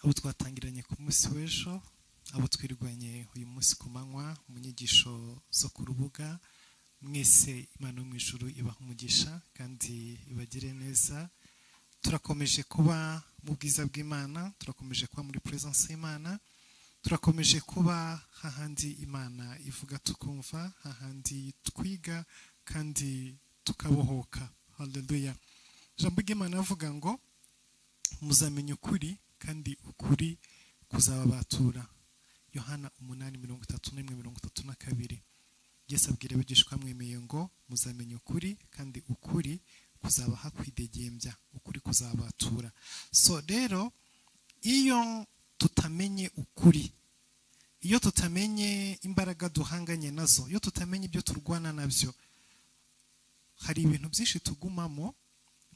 abo twatangiranye ku munsi w'ejo, abo twirwanye uyu munsi ku manywa mu nyigisho zo ku rubuga, mwese Imana yo mu ijuru ibaha umugisha kandi ibagire neza. Turakomeje kuba mu bwiza bw'Imana, turakomeje kuba muri presence y'Imana, turakomeje kuba hahandi Imana ivuga tukumva, hahandi twiga kandi tukabohoka. Haleluya. Ijambo ry'Imana avuga ngo muzamenye ukuri kandi ukuri kuzababatura. Yohana 8:31-32. Yesu abwira abigishwa mwemeye ngo muzamenye ukuri kandi ukuri kuzabaha kwidegembya, ukuri kuzabatura. So rero iyo tutamenye ukuri, iyo tutamenye imbaraga duhanganye nazo, iyo tutamenye ibyo turwana nabyo, hari ibintu byinshi tugumamo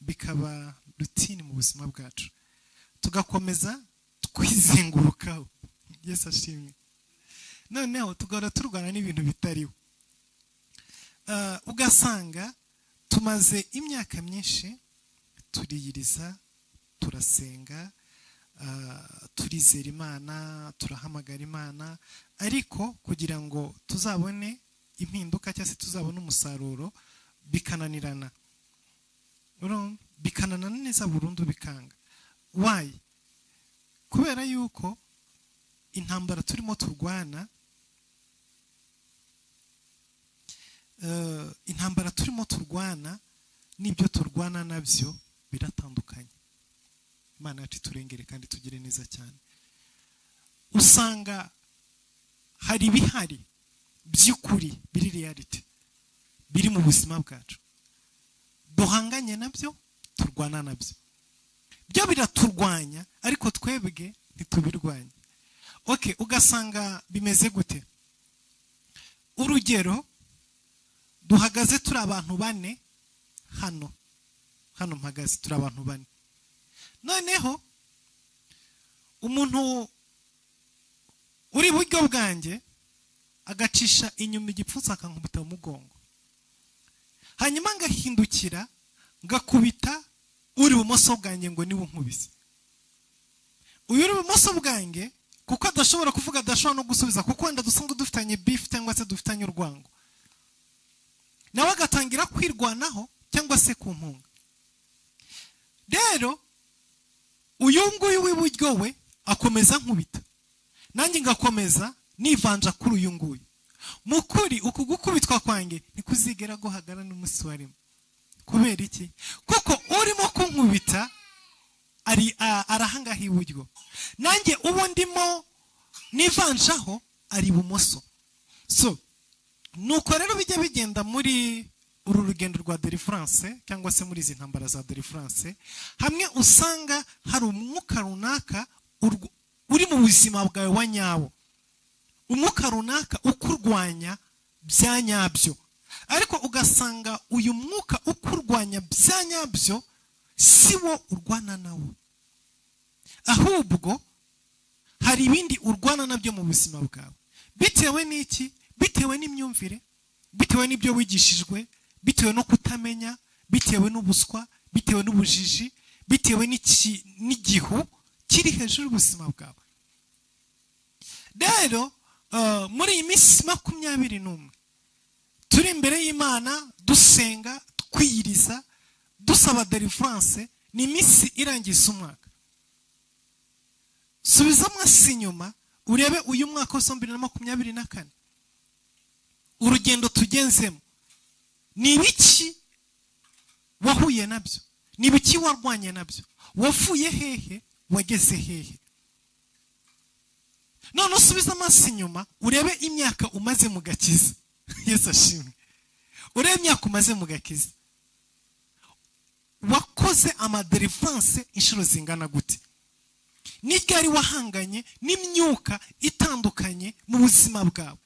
bikaba routine mu buzima bwacu, tugakomeza twizengurukaho. Yesu ashimwe. Noneho tugahora turwana n'ibintu bitariho. Ugasanga tumaze imyaka myinshi turiyiriza, turasenga, turizera Imana, turahamagara Imana, ariko kugira ngo tuzabone impinduka cyangwa se tuzabone umusaruro bikananirana. Bikananana neza burundu bikanga. Why? Kubera yuko intambara turimo turwana, n'ibyo turwana nabyo biratandukanye. Imana yacu turengere kandi tugire neza cyane. Usanga hari ibihari by'ukuri biri reality, biri mu buzima bwacu, duhanganye nabyo, turwana nabyo. Byo biraturwanya ariko twebwe ntitubirwanya. Okay, ugasanga bimeze gute? Urugero, duhagaze turi abantu bane hano mpagaze turi abantu bane. Noneho umuntu uri buryo bwanjye agacisha inyuma igipfutsi akankubita mu mugongo, hanyuma ngahindukira ngakubita uri bumoso bwanjye ngo niwe unkubise. Uyu uri bumoso bwanjye kuko adashobora kuvuga, adashobora no gusubiza kuko wenda dusanzwe dufitanye beef cyangwa se dufitanye urwango, nawe agatangira kwirwanaho cyangwa se kumpunga. Rero uyu nguyu w'iburyo we akomeza nkubita, nanjye ngakomeza nivanja kuri uyu nguyu. Mukuri uku gukubitwa kwanjye nikuzigera guhagara n'umunsi warimo. Kubera iki? Kuko urimo kunkubita ari arahangaho iburyo, nanjye uwo ndimo nivanjaho ari ibumoso. So nuko rero bijya bigenda muri uru rugendo rwa deliverance cyangwa se muri izi ntambara za deliverance, hamwe usanga hari umwuka runaka uri mu buzima bwawe wa nyawo, umwuka runaka ukurwanya bya nyabyo, ariko ugasanga uyu mwuka ukurwanya bya nyabyo si wo urwana nawo, ahubwo hari ibindi urwana nabyo mu buzima bwawe. Bitewe n'iki? Bitewe n'imyumvire, bitewe n'ibyo wigishijwe, bitewe no kutamenya, bitewe n'ubuswa, bitewe n'ubujiji, bitewe n'igihu kiri hejuru y'ubuzima bwawe. Rero muri iyi minsi 21 turi imbere y'Imana dusenga, twiyiriza, dusaba deliverance, ni iminsi irangiza umwaka. Subiza amaso inyuma urebe uyu mwaka wa 2024, urugendo tugenzemo, ni ibiki wahuye nabyo, ni ibiki warwanye nabyo, wavuye hehe, wageze hehe? None usubiza amaso inyuma urebe imyaka umaze mu gakiza. Yesu ashimwe. Urebe imyaka umaze mu gakiza, wakoze amadeliverance inshuro zingana gute? Ni ryari wahanganye n'imyuka itandukanye mu buzima bwawe?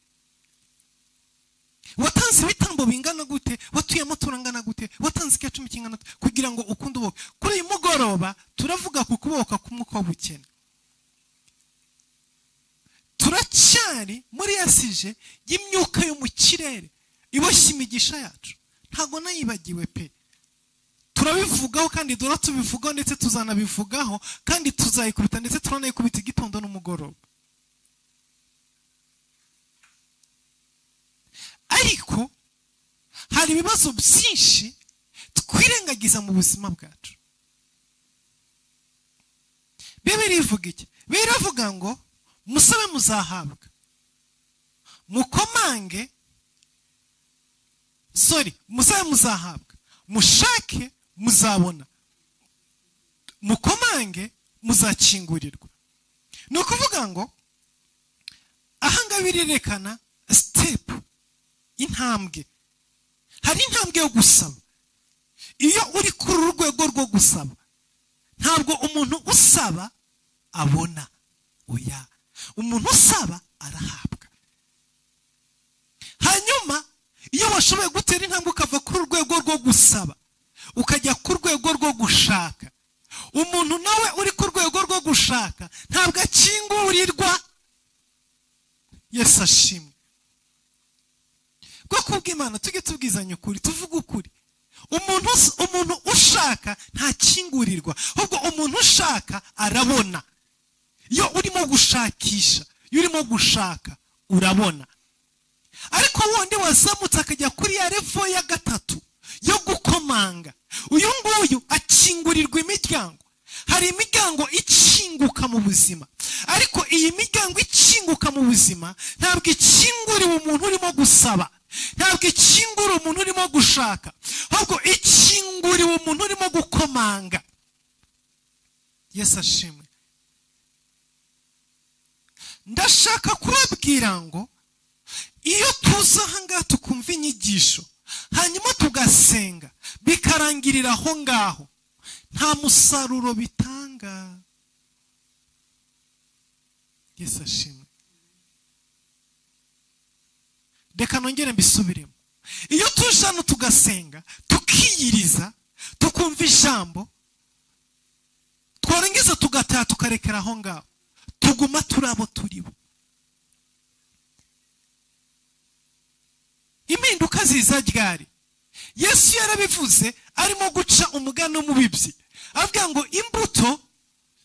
Watanze ibitambo bingana gute? Watuye amatora angana gute? Watanze icyacumi kingana gute kugira ngo ukunde uboke? Kuri uyu mugoroba turavuga ku kuboka k'umwuka w'ubukene. Turacyari muri yasije y'imyuka yo mu kirere iboshye imigisha yacu, ntago nayibagiwe pe. turabivugaho kandi dora tubivugaho ndetse tuzanabivugaho kandi tuzayikubita ndetse turanayikubita igitondo n'umugoroba. Ariko hari ibibazo byinshi twirengagiza mu buzima bwacu. Bibiliya ivuga iki? Bibiliya ivuga ngo musabe muzahabwa, mukomange, musabe muzahabwa, mushake muzabona, mukomange muzakingurirwa. Ni ukuvuga ngo ahangaha birerekana step, intambwe. Hari intambwe yo gusaba. Iyo uri kuri urwego rwo gusaba, ntabwo umuntu usaba abona. Oya, umuntu usaba arahabwa. Hanyuma iyo washoboye gutera intambwe ukava kuri urwego rwo gusaba ukajya ku rwego rwo gushaka, umuntu nawe uri ku rwego rwo gushaka ntabwo akingurirwa. Yesu ashimwe. Bwo kubw'Imana tujye tubwizanya ukuri, tuvuge ukuri. Umuntu ushaka ntakingurirwa, ahubwo umuntu ushaka arabona. Iyo urimo gushakisha, iyo urimo gushaka urabona. Ariko wundi wazamutse akajya kuri ya level ya gatatu yo gukomanga, uyu nguyu akingurirwa imiryango. Hari imiryango ikinguka mu buzima, ariko iyi miryango ikinguka mu buzima ntabwo ikinguriwe umuntu urimo gusaba, ntabwo ikinguriwe umuntu urimo gushaka, ahubwo ikinguriwe umuntu urimo gukomanga. Yesu ashimwe. Ndashaka kubabwira ngo iyo tuza ahangaha tukumva inyigisho hanyuma tugasenga bikarangirira aho ngaho, nta musaruro bitanga. Yesu ashimwe. Reka nongere mbisubiremo. Iyo tuje hano tugasenga tukiyiriza tukumva ijambo, twarangiza tugataha tukarekera aho ngaho, tuguma turabo turibo. Impinduka ziza ryari? Yesu yarabivuze arimo guca umugani w'umubibyi, avuga ngo imbuto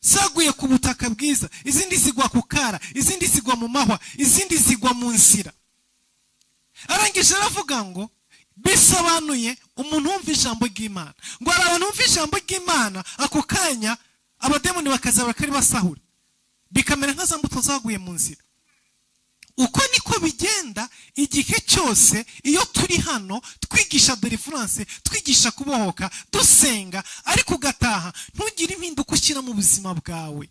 zaguye ku butaka bwiza, izindi zigwa ku kara, izindi zigwa mu mahwa, izindi zigwa mu nzira. Arangije aravuga ngo bisobanuye umuntu wumva ijambo ry'Imana. Ngo hari abantu bumva ijambo ry'Imana ako kanya abademoni bakaza bakari basahura, bikamera nka za mbuto zaguye mu nzira. Uko niko bigenda igihe cyose iyo turi hano twigisha deliverance, twigisha kubohoka, dusenga, ariko ugataha ntugire impinduka ushyira mu buzima bwawe.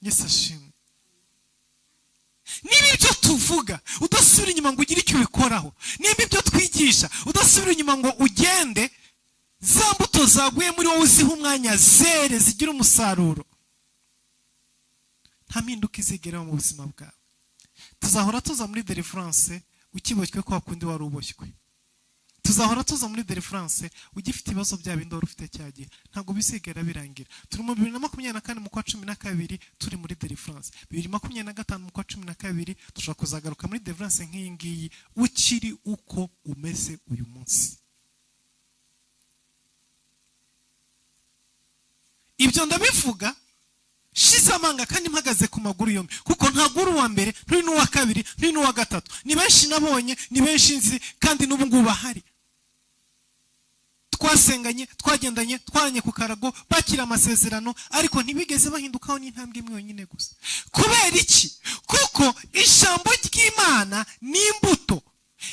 Yesu ashimwe. Niba ibyo tuvuga udasubira inyuma ngo ugire icyo ubikoraho, niba ibyo twigisha udasubira inyuma ngo ugende, za mbuto zaguye muri wowe uziha umwanya zere zigira umusaruro, nta mpinduka izigera mu buzima bwawe. Tuzahora tuza muri deliverance ukiboshywe kwa kundi wari uboshywe. Tuzahora tuza muri deliverance ugifite ibibazo bya bindi wari ufite cyagiye, ntabwo bizigera birangira. Turi mu 2024 mu kwa 12 turi muri deliverance, 2025 mu kwa 12 dushaka kuzagaruka muri deliverance nk'iyi ngiyi ukiri uko umeze uyu munsi. Ibyo ndabivuga shize amanga kandi mpagaze ku maguru yombi, kuko ntabwo uri uwa mbere, nturi n'uwa kabiri, nturi n'uwa gatatu. Ni benshi nabonye, ni benshi nzi, kandi n'ubu ngubu bahari. Twasenganye, twagendanye, twaranye ku karago, bakira amasezerano, ariko ntibigeze bahindukaho n'intambwe imwe yonyine gusa. Kubera iki? Kuko ijambo ry'Imana ni imbuto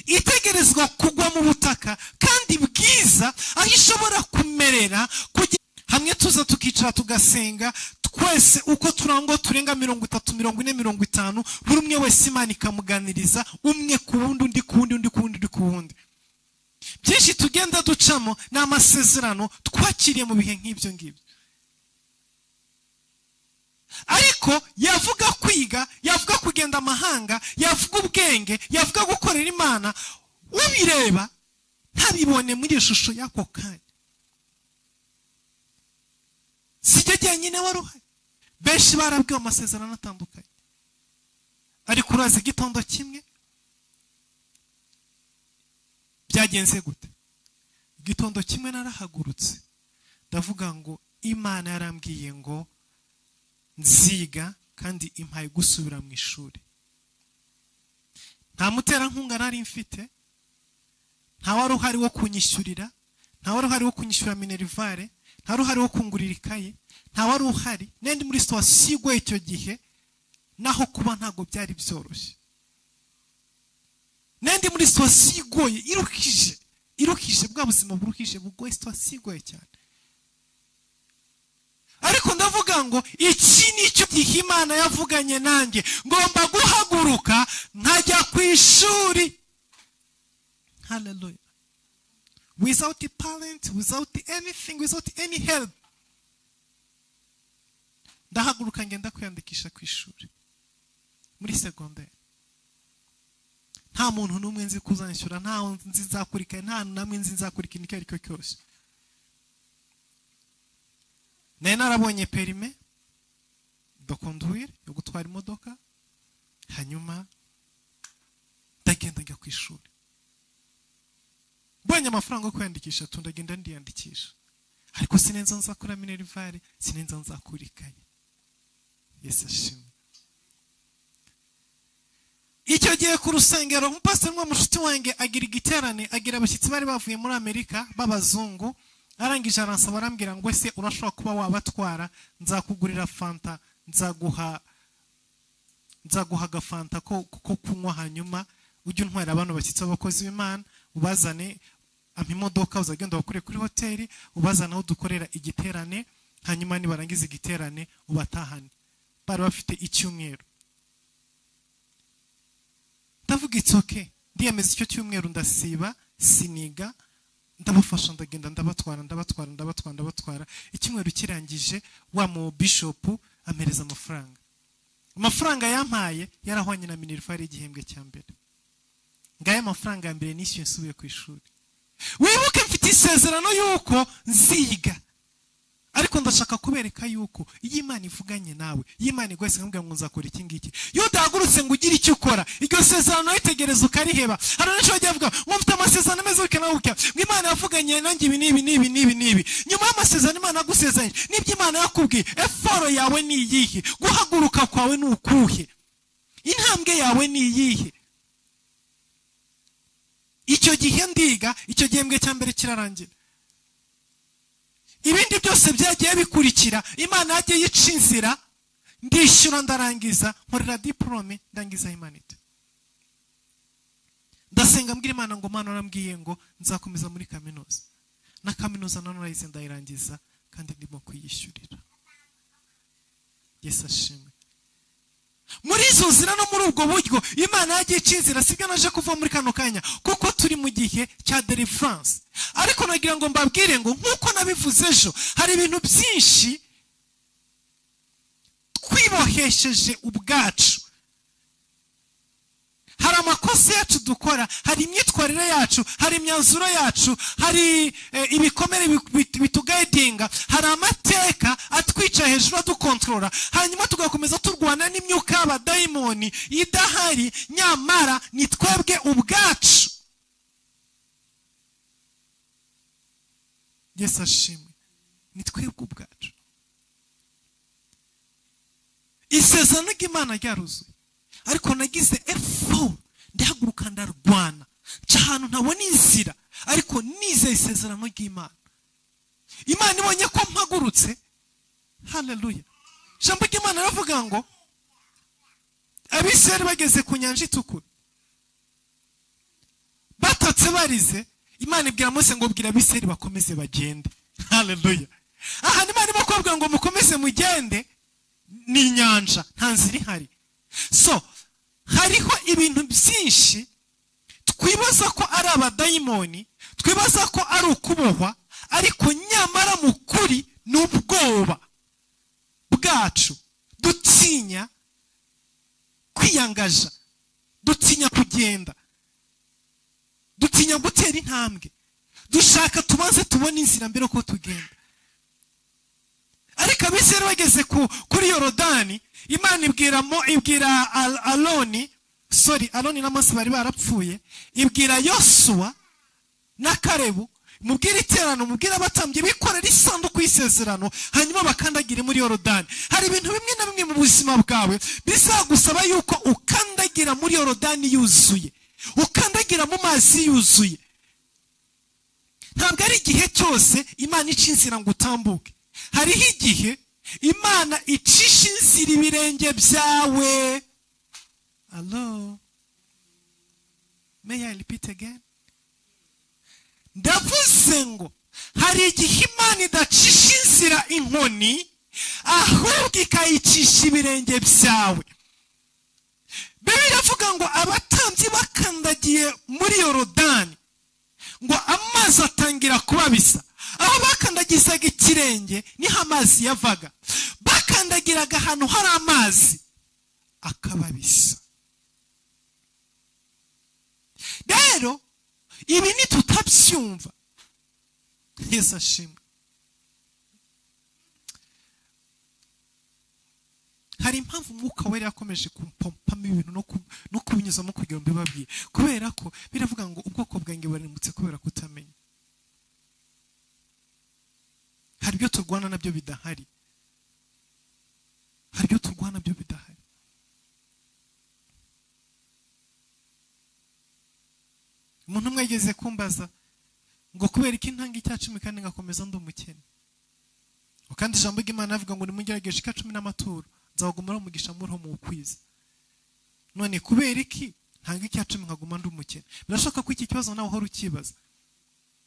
itegerezwa kugwa mu butaka kandi bwiza, aho ishobora kumerera. Hamwe tuza tukicara tugasenga twese uko turango turenga 30, 40, 50, buri umwe wese Imana ikamuganiriza, umwe ku wundi, undi ku wundi, undi ku wundi, undi ku wundi. Byinshi tugenda ducamo ni amasezerano twakiriye mu bihe nk'ibyo ngibyo. Ariko yavuga kwiga, yavuga kugenda amahanga, yavuga ubwenge, yavuga gukorera Imana, ubireba ntabibone muri ishusho y'ako kanya. Sijya nyine waruhaye. Benshi barabwiwe amasezerano atandukanye, ariko urazi igitondo kimwe byagenze gute? gitondo kimwe narahagurutse ndavuga ngo Imana yarambwiye ngo nziga kandi impaye gusubira mu ishuri. Nta muterankunga nari mfite, nta wari uhari wo kunyishyurira, nta wari uhari wo kunyishyura minerivare, nta wari uhari wo kungurira ikaye, nta wari uhari. Nendi muri situation igoye icyo gihe, naho kuba ntago byari byoroshye. Nendi muri situation igoye irukije bwa buzima buruhije bugoye, situation igoye cyane. Ariko ndavuga ngo iki nicyo gihe Imana yavuganye nanjye, ngomba guhaguruka nkajya ku ishuri. Hallelujah. Without a parent, without anything, without any help. Ndahaguruka ngenda kwiyandikisha ku ishuri muri secondaire. Nta muntu n'umwe nzi kuzanyishyura, nta nzi nzakurikira, nta namwe nzi nzakurikira icyo ariko cyose. Nari narabonye perime de conduire yo gutwara imodoka, hanyuma ndagenda njya ku ishuri. Mbonye amafaranga yo kwiyandikisha ndagenda ndiyandikisha, ariko sinenza nzakora minerivare, sinenza nzakurikanye. Yesu ashimwe. Icyo gihe ku rusengero umupasiteri w'umushuti wanjye agira igiterane, agira abashyitsi bari bavuye muri Amerika b'abazungu. Arangije aransaba arambwira ngo ese urashobora kuba wabatwara, nzakugurira fanta, nzaguha agafanta ko kunywa, hanyuma ujye untwara abantu bashyitsi b'abakozi b'Imana, ubazane imodoka, uzagenda bakure kuri hoteli, ubazana aho dukorera igiterane, hanyuma nibarangiza igiterane ubatahane. Bari bafite icyumweru. Ndavuga it's okay, ndiyemeza icyo cyumweru ndasiba, siniga, ndabafasha, ndagenda ndabatwara. Icyumweru kirangije, wa mu bishop amereza amafaranga yampaye yarahwanye na minerivare y'igihembwe cya mbere. Ngaye amafaranga ya mbere nishyuye nsubiye ku ishuri. Wibuke mfite isezerano yuko nziga, ariko ndashaka kubereka yuko iyo Imana ivuganye nawe, iyo Imana igwese nkubwira ngo nzakora iki ngiki, iyo udahagurutse ngo ugire icyo ukora, iryo sezerano ritegereza ukariheba. Hari n'icyo bagiye bavuga ngo mfite amasezerano meza ukanawuka, ngo Imana yavuganye nanjye ibi n'ibi. Nyuma y'amasezerano Imana yagusezeranye n'ibyo Imana yakubwiye, eforo yawe ni iyihe? Guhaguruka kwawe ni ukuhe? Intambwe yawe ni iyihe? Icyo gihe ndiga, icyo gihembwe cya mbere kirarangira. Ibindi byose byagiye bikurikira, Imana yagiye yica inzira, ndishyura, ndarangiza, nkorera diplome, ndangiza humanity. Ndasenga mbwira Imana ngo Mana arambwiye ngo nzakomeza muri kaminuza. Na kaminuza none nayize ndayirangiza kandi ndimo kuyishyurira. Yesu ashimwe. Muri izo nzira no muri ubwo buryo Imana yagiye ica inzira, sibyo naje kuva muri kano kanya, kuko turi mu gihe cya deliverance. Ariko nagira ngo mbabwire ngo nkuko nabivuze ejo, hari ibintu byinshi twibohesheje ubwacu. Hari amakosa yacu dukora, hari imyitwarire yacu, hari imyanzuro yacu, hari ibikomere bitugaidinga, hari amateka atwica hejuru adukontorora, hanyuma tugakomeza turwana n'imyuka y'abadayimoni idahari, nyamara ni twebwe ubwacu. Yesu ashimwe. Ni twebwe ubwacu. Isezerano ry'Imana ryaruzuye, ariko nagize effort, ndahaguruka ndarwana, nca ahantu ntabona inzira, ariko nizeye isezerano ry'Imana. Imana ibonye ko mpagurutse, haleluya. Ijambo ry'Imana ravuga ngo Abisirayeli bageze ku nyanja itukura, batatse barize, Imana ibwira Mose ngo bwira Abisirayeli bakomeze bagende. Haleluya. Aha Imana irimo kubabwira ngo mukomeze mugende, ni inyanja, nta nzira ihari. So hariho ibintu byinshi twibaza ko ari abadayimoni, twibaza ko ari ukubohwa, ariko nyamara mu kuri n'ubwoba bwacu. Dutinya kwiyangaja, dutinya kugenda, dutinya gutera intambwe, dushaka tubanze tubone inzira mbere ko tugenda. Ariko Abisirayeli bageze kuri Yorodani, Imana ibwira Aroni na Mose bari barapfuye, ibwira Yosuwa na Kalebu mubwire iterano, mubwire abatambyi bikorera isanduku y'isezerano, hanyuma bakandagire muri Yorodani. Hari ibintu bimwe na bimwe mu buzima bwawe bizagusaba yuko ukandagira muri Yorodani yuzuye, ukandagira mu mazi yuzuye. Ntabwo ari igihe cyose Imana ica inzira ngo utambuke. Hariho igihe Imana icisha inzira ibirenge byawe. Hello? May I repeat again? Ndavuze ngo hari igihe Imana idacisha inzira inkoni, ahubwo ikayicisha ibirenge byawe. Bibiliya iravuga ngo abatambyi bakandagiye muri Yorodani, ngo amazi atangira kubabisa. Aho bakandagizaga ikirenge niho amazi yavaga. Bakandagiraga ahantu hari amazi akababisa. Rero ibi ntitutabyumva. Yesu ashimwe. Hari impamvu Umwuka Wera yakomeje kumpompamo ibintu no kubinyuzamo kugira ngo mbibabwire. Kubera ko biravuga ngo ubwoko bwanjye buririmutse kubera kutamenya. Hari ibyo turwana nabyo bidahari. Hari ibyo turwana nabyo bidahari. Umuntu umwe yigeze kumbaza ngo kubera iki ntanga icya 10 kandi ngakomeza ndi umukene. Kandi ijambo ry'Imana avuga ngo nimugerageje icya 10 n'amaturo, nzabagumara umugisha muri ho mu ukwiza. None kubera iki ntanga icya 10 nkaguma ndi umukene? Birashoboka ko iki kibazo nawe uhora ukibaza.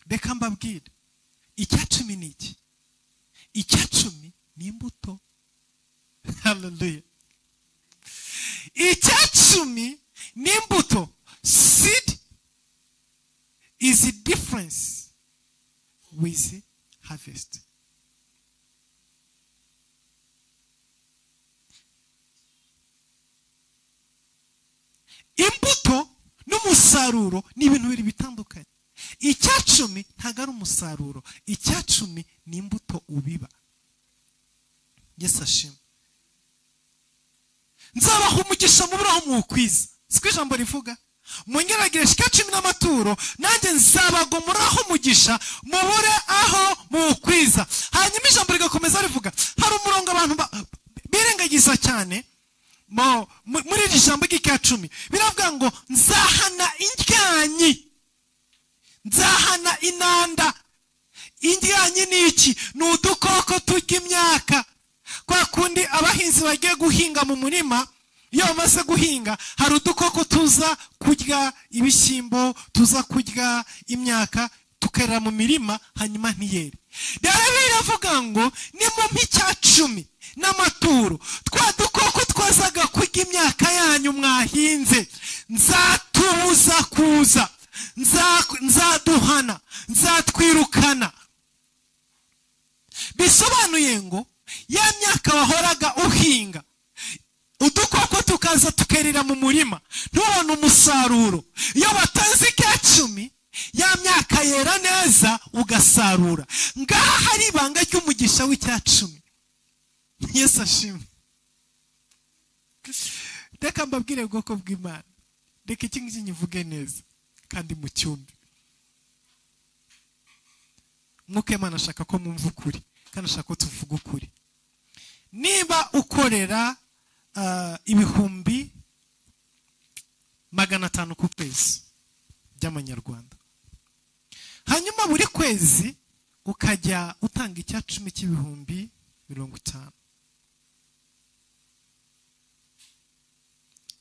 Reka mbabwire, icya 10 ni iki? Icya 10 ni imbuto. Hallelujah. Icya 10 ni imbuto. Seed is the difference with harvest. Imbuto n'umusaruro ni ibintu biri bitandukanye. Icya 10 ntago ari umusaruro, icya 10 ni imbuto ubiba. Yesu ashimwe. Nzabaha umugisha muburaho mu ukwiza. Siko ijambo rivuga? Mungerageje icya 10 n'amaturo, nanjye nzabagumuraho umugisha mubure aho mu ukwiza. Hanyuma ijambo rigakomeza rivuga, hari umurongo abantu birengagiza cyane muri iri jambo ry'icya 10. Biravuga ngo nzahana indyanyi, nzahana inanda. Indyanyi ni iki? Ni udukoko turya imyaka. Kwa kundi abahinzi bagiye guhinga mu murima, iyo bamaze guhinga hari udukoko tuza kurya ibishyimbo, tuza kurya imyaka, tukerera mu mirima hanyuma ntiyere. Rero biravuga ngo ni mu icya 10 n'amaturo, twa dukoko twazaga kurya imyaka yanyu mwahinze, nzatubuza kuza, nzaduhana, nzatwirukana. Bisobanuye ngo ya myaka wahoraga uhinga, udukoko tukaza tukerera mu murima, ntubone umusaruro. Iyo batanze icya 10, ya myaka yera neza ugasarura. Ngaha hari ibanga ry'umugisha w'icya 10. Yesu ashimwe. Reka mbabwire ubwoko bw'Imana, reka iki ngiki nyivuge neza kandi mu cyumba. Mwuka Imana ashaka ko mwumva ukuri, kandi ashaka ko tuvuga ukuri. Niba ukorera ibihumbi 500 ku kwezi by'amanyarwanda, hanyuma buri kwezi ukajya utanga icya 10 cy'ibihumbi 50,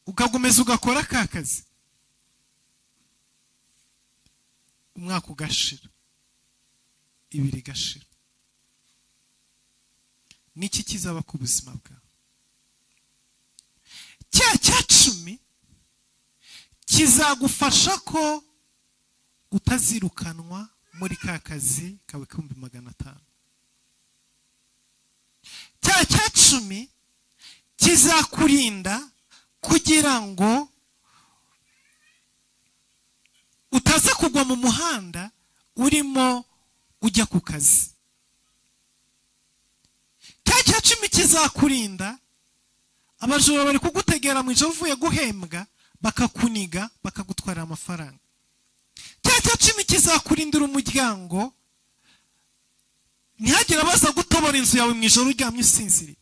ukagomeza ugakora ka kazi, umwaka ugashira, ibiri gashira, niki kizaba ku buzima bwawe? Cya 10 kizagufasha ko utazirukanwa muri ka kazi kawe k'ibihumbi 500. Cya 10 kizakurinda kugira ngo utaza kugwa mu muhanda urimo ujya ku kazi. Cya 10 kizakurinda abajura bari kugutegera mu ijoro uvuye guhembwa, bakakuniga bakagutwara amafaranga. Cya cumi kizakurindira umuryango, ntihagire abaza gutobora inzu yawe mu ijoro uryamye usinziriye,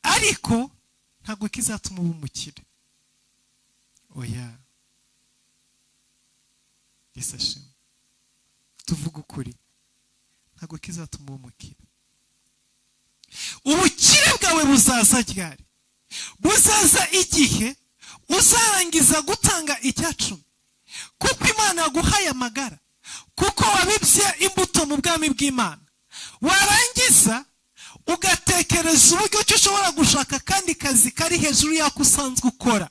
ariko ntabwo kizatuma uba umukire. Oya, Yesu ashimwe, tuvuga ukuri, ntabwo kizatuma uba umukire. Ubukire bwawe buzaza ryari? Buzaza igihe uzarangiza gutanga icya cumi, kuko Imana yaguhaye amagara, kuko wabibye imbuto mu bwami bw'Imana. Warangiza ugatekereza uburyo ki ushobora gushaka kandi kazi kari hejuru y'ako usanzwe ukora.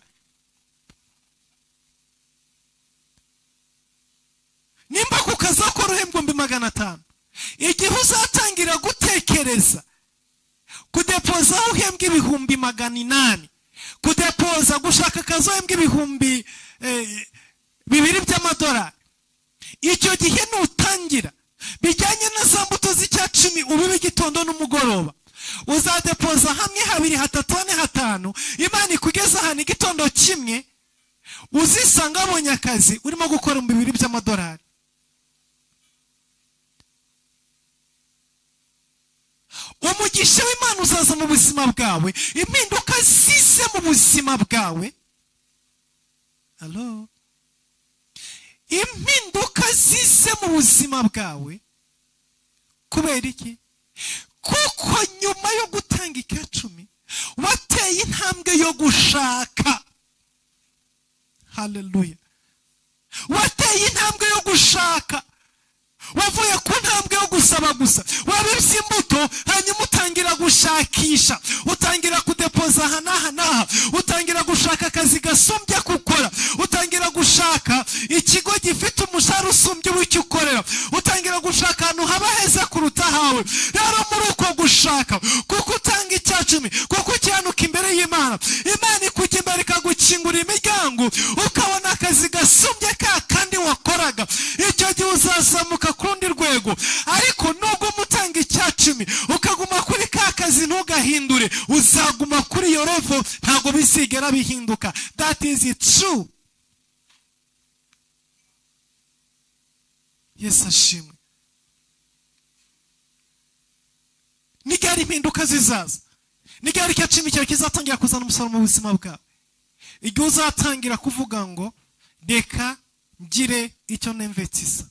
Nimba ku kazi ukora uhembwa 500, igihe uzatangira gutekereza kudepoza aho uhembwa 800, kudepoza gushaka akazi uhembwa 2,000 by'amadolari, icyo gihe nutangira bijyanye na za mbuto z'icya cumi ubibe igitondo n'umugoroba, uzadepoza hamwe 2, 3, 4, 5, Imana ikugeza ahantu igitondo kimwe uzisanga abonye akazi urimo gukora 2,000 by'amadolari. Umugisha w'Imana uzaza mu buzima bwawe, impinduka zize mu buzima bwawe. Hello? Impinduka zize mu buzima bwawe. Kubera iki? Kuko nyuma yo gutanga icya cumi wateye intambwe yo gushaka. Haleluya. Wateye intambwe yo gushaka. Wavuye ku ntambwe yo gusaba gusa, wabibye imbuto, hanyuma utangira gushakisha, utangira kudepoza aha n'aha, utangira gushaka akazi gasumbye gukora, utangira gushaka ikigo gifite umushahara usumbye w'icyo ukorera, utangira gushaka ahantu haba heza kuruta hawe. Rero muri uko gushaka, kuko utanga icya cumi, kuko ukihanuka imbere y'Imana, Imana ikujya imbere ikagukingurira imiryango, ukabona akazi gasumbye ka kandi wakoraga. Icyo gihe uzazamuka ku rundi rwego. Ariko nubwo mutanga icya cumi ukaguma kuri ka kazi ntugahindure, uzaguma kuri iyo level, ntabwo bizigera bihinduka. That is it true. Yesu ashimwe. Ni gari impinduka zizaza, ni gari icya cumi cyawe kizatangira kuzana umusaruro mu buzima bwawe. Igihe uzatangira kuvuga ngo reka ngire icyo nemvetisa,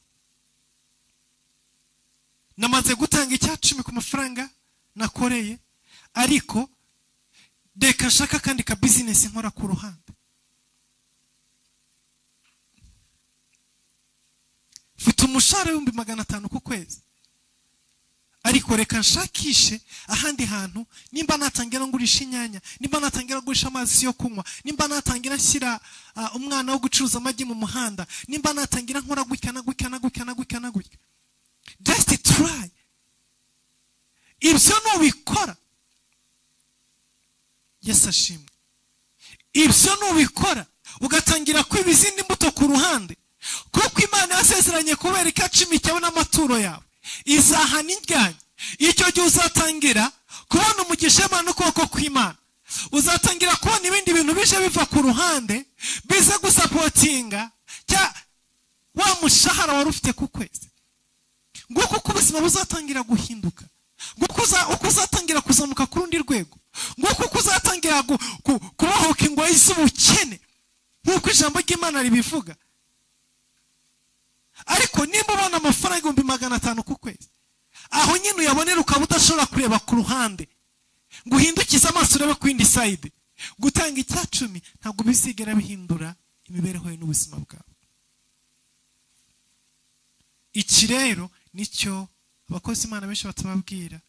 namaze gutanga icya cumi ku mafaranga nakoreye, ariko reka nshaka kandi ka business nkora ku ruhande. Mfite umushahara w'ibihumbi 500 ku kwezi, ariko reka nshakishe ahandi hantu, nimba natangira ngurisha inyanya, nimba natangira gurisha amazi yo kunywa, nimba natangira nshyira umwana wo gucuruza amagi mu muhanda, nimba natangira nkora gutya na gutya na gutya na gutya na gutya. Just try. Ibyo nubikora, Yesu ashimwe, ibyo nubikora ugatangira kwiba izindi mbuto ku ruhande, kuko Imana yasezeranye kubera icya cumi cyawe n'amaturo yawe izahana indyanya. Icyo gihe uzatangira kubona umugisha w'Imana n'ukuboko kw'Imana, uzatangira kubona ibindi bintu bije biva ku ruhande biza gusapotinga wa mushahara wari ufite ku kwezi. Nguko uko ubuzima buzatangira guhinduka, nguko uko uzatangira kuzamuka ku rundi rwego, nguko uko uzatangira kubahoka ingoyi z'ubukene, nk'uko ijambo ry'Imana ribivuga. Ariko nimba ubona amafaranga 500 ku kwezi, aho nyine uyabonera ukaba udashobora kureba ku ruhande ngo uhindukize amaso urebe ku yindi side, gutanga icya cumi ntabwo bizigera bihindura imibereho yawe n'ubuzima bwawe. Iki rero nicyo abakozi Imana benshi batababwira.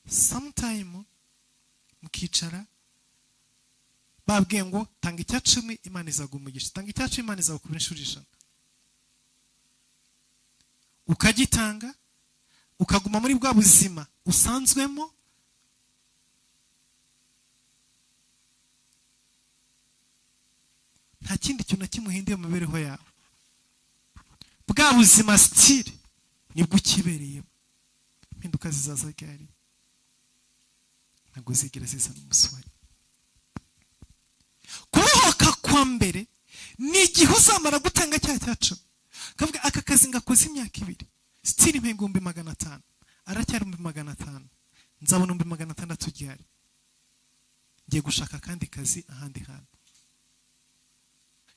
Sometime mukicara babwiye ngo tanga icya cumi Imana izagumugisha, tanga icya cumi Imana izagukubira inshuro 100. Ukagitanga, ukaguma muri bwa buzima usanzwemo, nta kindi kintu na kimwe uhinduye mu mibereho yawe. Bwa buzima still nibwo ukibereyemo. Impinduka zizaza ryari? Ntabwo zigera zizana umuswari. Kubohoka kwa mbere ni igihe uzamara gutanga cya cumi, kavuga aka kazi ngakoze imyaka 2 still impengo 500 aracyari 500 nzabona 600 ryari ngiye gushaka kandi kazi ahandi hantu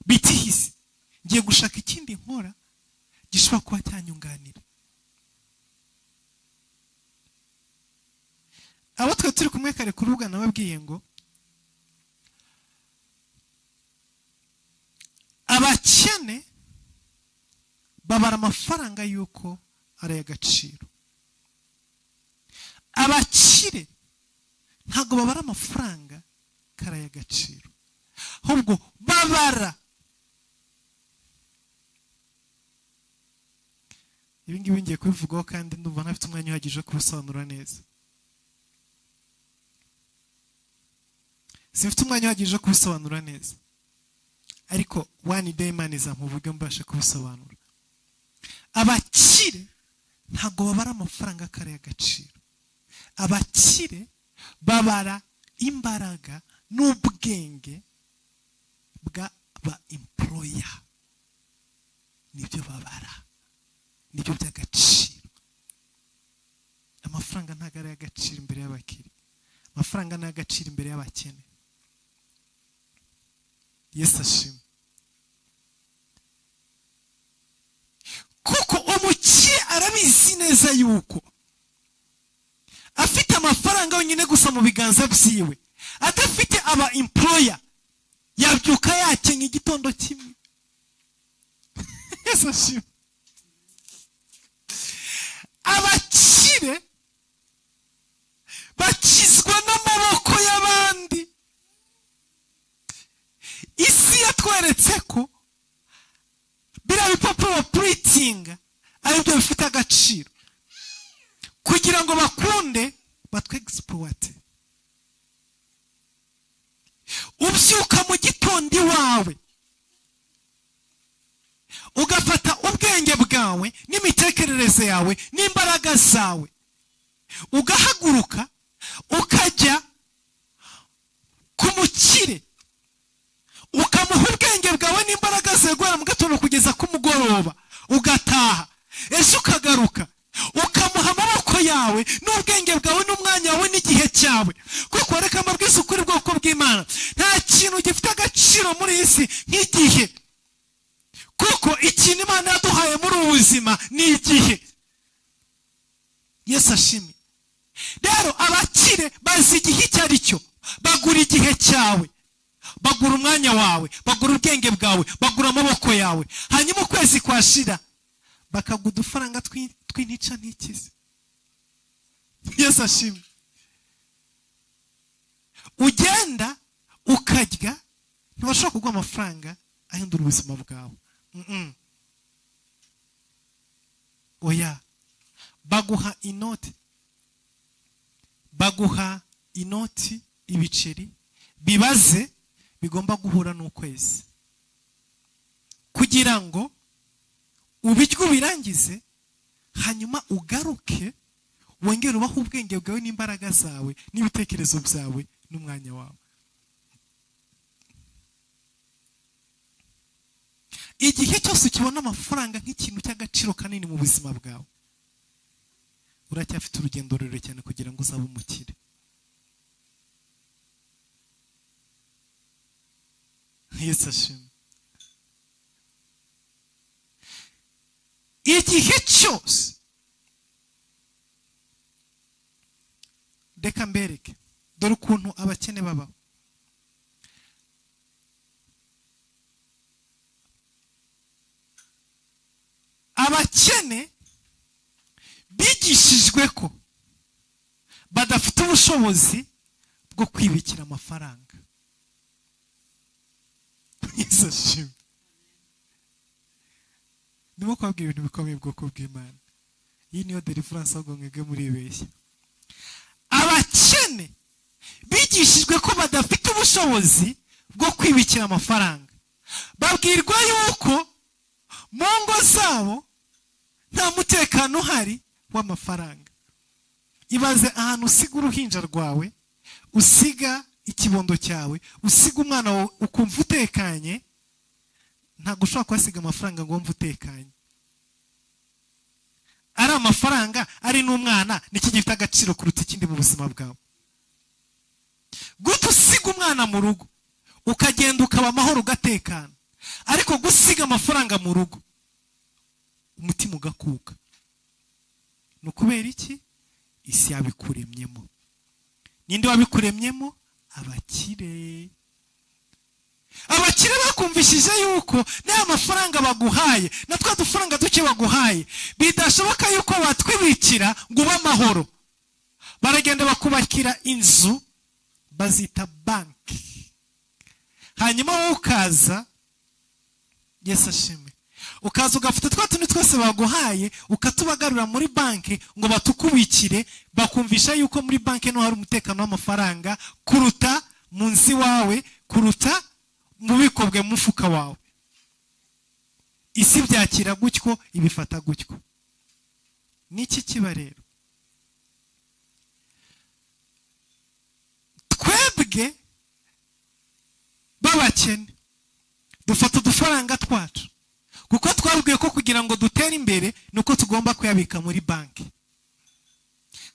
bitihise ngiye gushaka ikindi nkora gishobora kuba cyanyunganira abo twe turi kumwe kare ku rubuga nababwiye ngo abakene babara amafaranga yuko ari y'agaciro abakire ntago babara amafaranga kari y'agaciro ahubwo babara ibingibi ngiye kubivugaho kandi ndumva ntafite umwanya uhagije wo kubisobanura neza simfite umwanya uhagije wo kubisobanura neza ariko one day man izampuvuge mbashe kubisobanura abakire ntago babara amafaranga kare y'agaciro abakire babara imbaraga n'ubwenge bw'aba employer nibyo babara nibyo by'agaciro amafaranga ntago ari y'agaciro imbere y'abakire amafaranga ni y'agaciro imbere y'abakene Yesu ashimwe kuko umukire arabizi neza yuko afite amafaranga yonyine gusa mu biganza byiwe adafite aba employer yabyuka yakenye igitondo kimwe Yesu ashimwe abakire bakizwa n'amaboko y'abandi isi yatweretse ko biriya bipapuro bapuritinga aribyo bifite agaciro kugira ngo bakunde batwexploite ubyuka mu gitondo iwawe ugafata ubwenge bwawe n'imitekerereze yawe n'imbaraga zawe ugahaguruka ukajya ku mukire ukamuha ubwenge bwawe n'imbaraga zawe guhera mu gatondo kugeza ku mugoroba ugataha ejo ukagaruka ukamuha amaboko yawe n'ubwenge bwawe n'umwanya wawe n'igihe cyawe kuko reka mbabwize ukuri bwoko bw'Imana nta kintu gifite agaciro muri iyi si nk'igihe kuko ikintu Imana yaduhaye muri ubu buzima ni igihe Yesu ashimwe rero abakire bazi igihe icyo ari cyo bagura igihe cyawe bagura umwanya wawe bagura ubwenge bwawe bagura amaboko yawe hanyuma ukwezi kwashira bakaguha udufaranga tw'intica ntikize Yesu ashimwe ugenda ukarya ntibashobora kuguha amafaranga ahindura ubuzima bwawe oya baguha inoti ibiceri bibaze bigomba guhura n'ukwezi kugira ngo ubirye ubirangize hanyuma ugaruke wongere ubaho ubwenge bwawe n'imbaraga zawe n'ibitekerezo byawe n'umwanya wawe igihe cyose ukibona amafaranga nk'ikintu cy'agaciro kanini mu buzima bwawe uracyafite urugendo rurerure cyane kugira ngo uzabe umukire Yesu ashimwe igihe cyose reka mbereke dore ukuntu abakene babaho abakene bigishijwe ko badafite ubushobozi bwo kwibikira amafaranga Yesu ashimwe ndimo kubabwira ibintu bikomeye bwoko bw'Imana iyi niyo deliverance ahubwo mwebwe muribeshya abakene bigishijwe ko badafite ubushobozi bwo kwibikira amafaranga babwirwa yuko mu ngo zabo nta mutekano uhari w'amafaranga ibaze ahantu usiga uruhinja rwawe usiga ikibondo cyawe usiga umwana wawe ukumva utekanye ntabwo ushobora kuhasiga amafaranga ngo wumve utekanye ari amafaranga ari n'umwana niki gifite agaciro kuruta ikindi mu buzima bwawe? Gute usiga umwana mu rugo ukagenda ukaba amahoro ugatekana, ariko gusiga amafaranga mu rugo umutima ugakuka? Ni ukubera iki? Isi yabikuremyemo. Ninde wabikuremyemo? Abakire. Abakire bakumvishije yuko n'aya mafaranga baguhaye na twa dufaranga duke baguhaye bidashoboka yuko batwibikira ngo ube amahoro. Baragenda bakubakira inzu bazita banki, hanyuma wowe ukaza, Yesu ashimwe, ukaza ugafata twa tundi twose baguhaye ukatubagarura muri banki ngo batukubikire, bakumvisha yuko muri banki no hari umutekano w'amafaranga kuruta mu nzi wawe, kuruta mu bubiko bwe mu mufuka wawe. Isi byakira gutyo, ibifata gutyo. Niki kiba rero? Twebwe babakene dufata udufaranga twacu kuko twabwiye ko kugira ngo dutere imbere nuko tugomba kuyabika muri banki,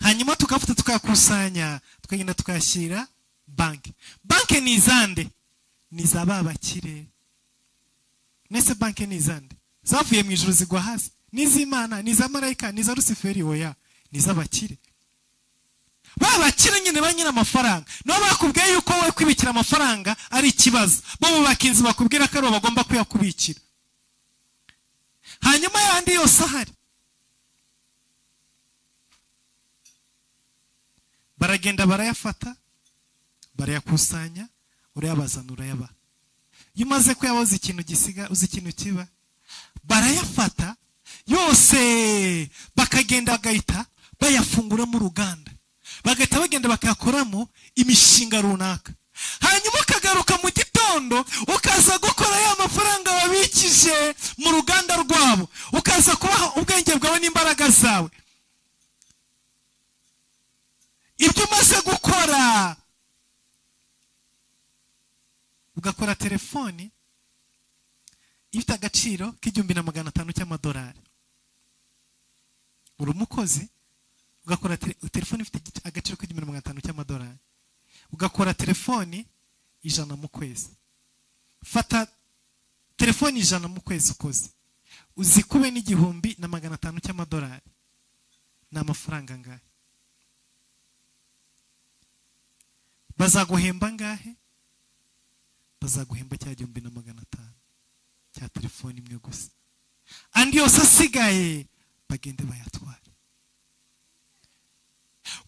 hanyuma tukafata tukakusanya tukagenda tukayashyira banki. Banki ni izande? Ni za babakire. Nese banki ni izande? Zavuye mu ijuru zigwa hasi? Ni iz'Imana? Ni za marayika? Ni za Luciferi? Oya, ni z'abakire. Babakire nyine ba nyina amafaranga no bakubwiye yuko wowe kwibikira amafaranga ari ikibazo, bo mu bakinzi bakubwira ko ari bagomba kuyakubikira, hanyuma yandi yose ahari baragenda barayafata barayakusanya, urayabazana urayaba. Iyo umaze kuyaboza ikintu gisiga, uzi ikintu kiba? Barayafata yose bakagenda bagahita bayafunguramo uruganda, bagahita bagenda bakayakoramo imishinga runaka, hanyuma ukagaruka mu gitondo ukaza gukora ya mafaranga wabikije mu ruganda rwabo, ukaza kubaha ubwenge bwawe n'imbaraga zawe. Ibyo umaze gukora, ugakora telefoni ifite agaciro k'1,500 cy'amadolari. Uri umukozi ugakora telefoni ifite agaciro k'1,500 cy'amadolari, ugakora telefoni 100 mu kwezi. Fata telefoni 100 mu kwezi ukoze, uzikube n'1,500 cy'amadolari, ni amafaranga ngahe? Bazaguhemba ngahe? Bazaguhemba cya 1,500 cya telefoni imwe gusa, andi yose asigaye bagende bayatware.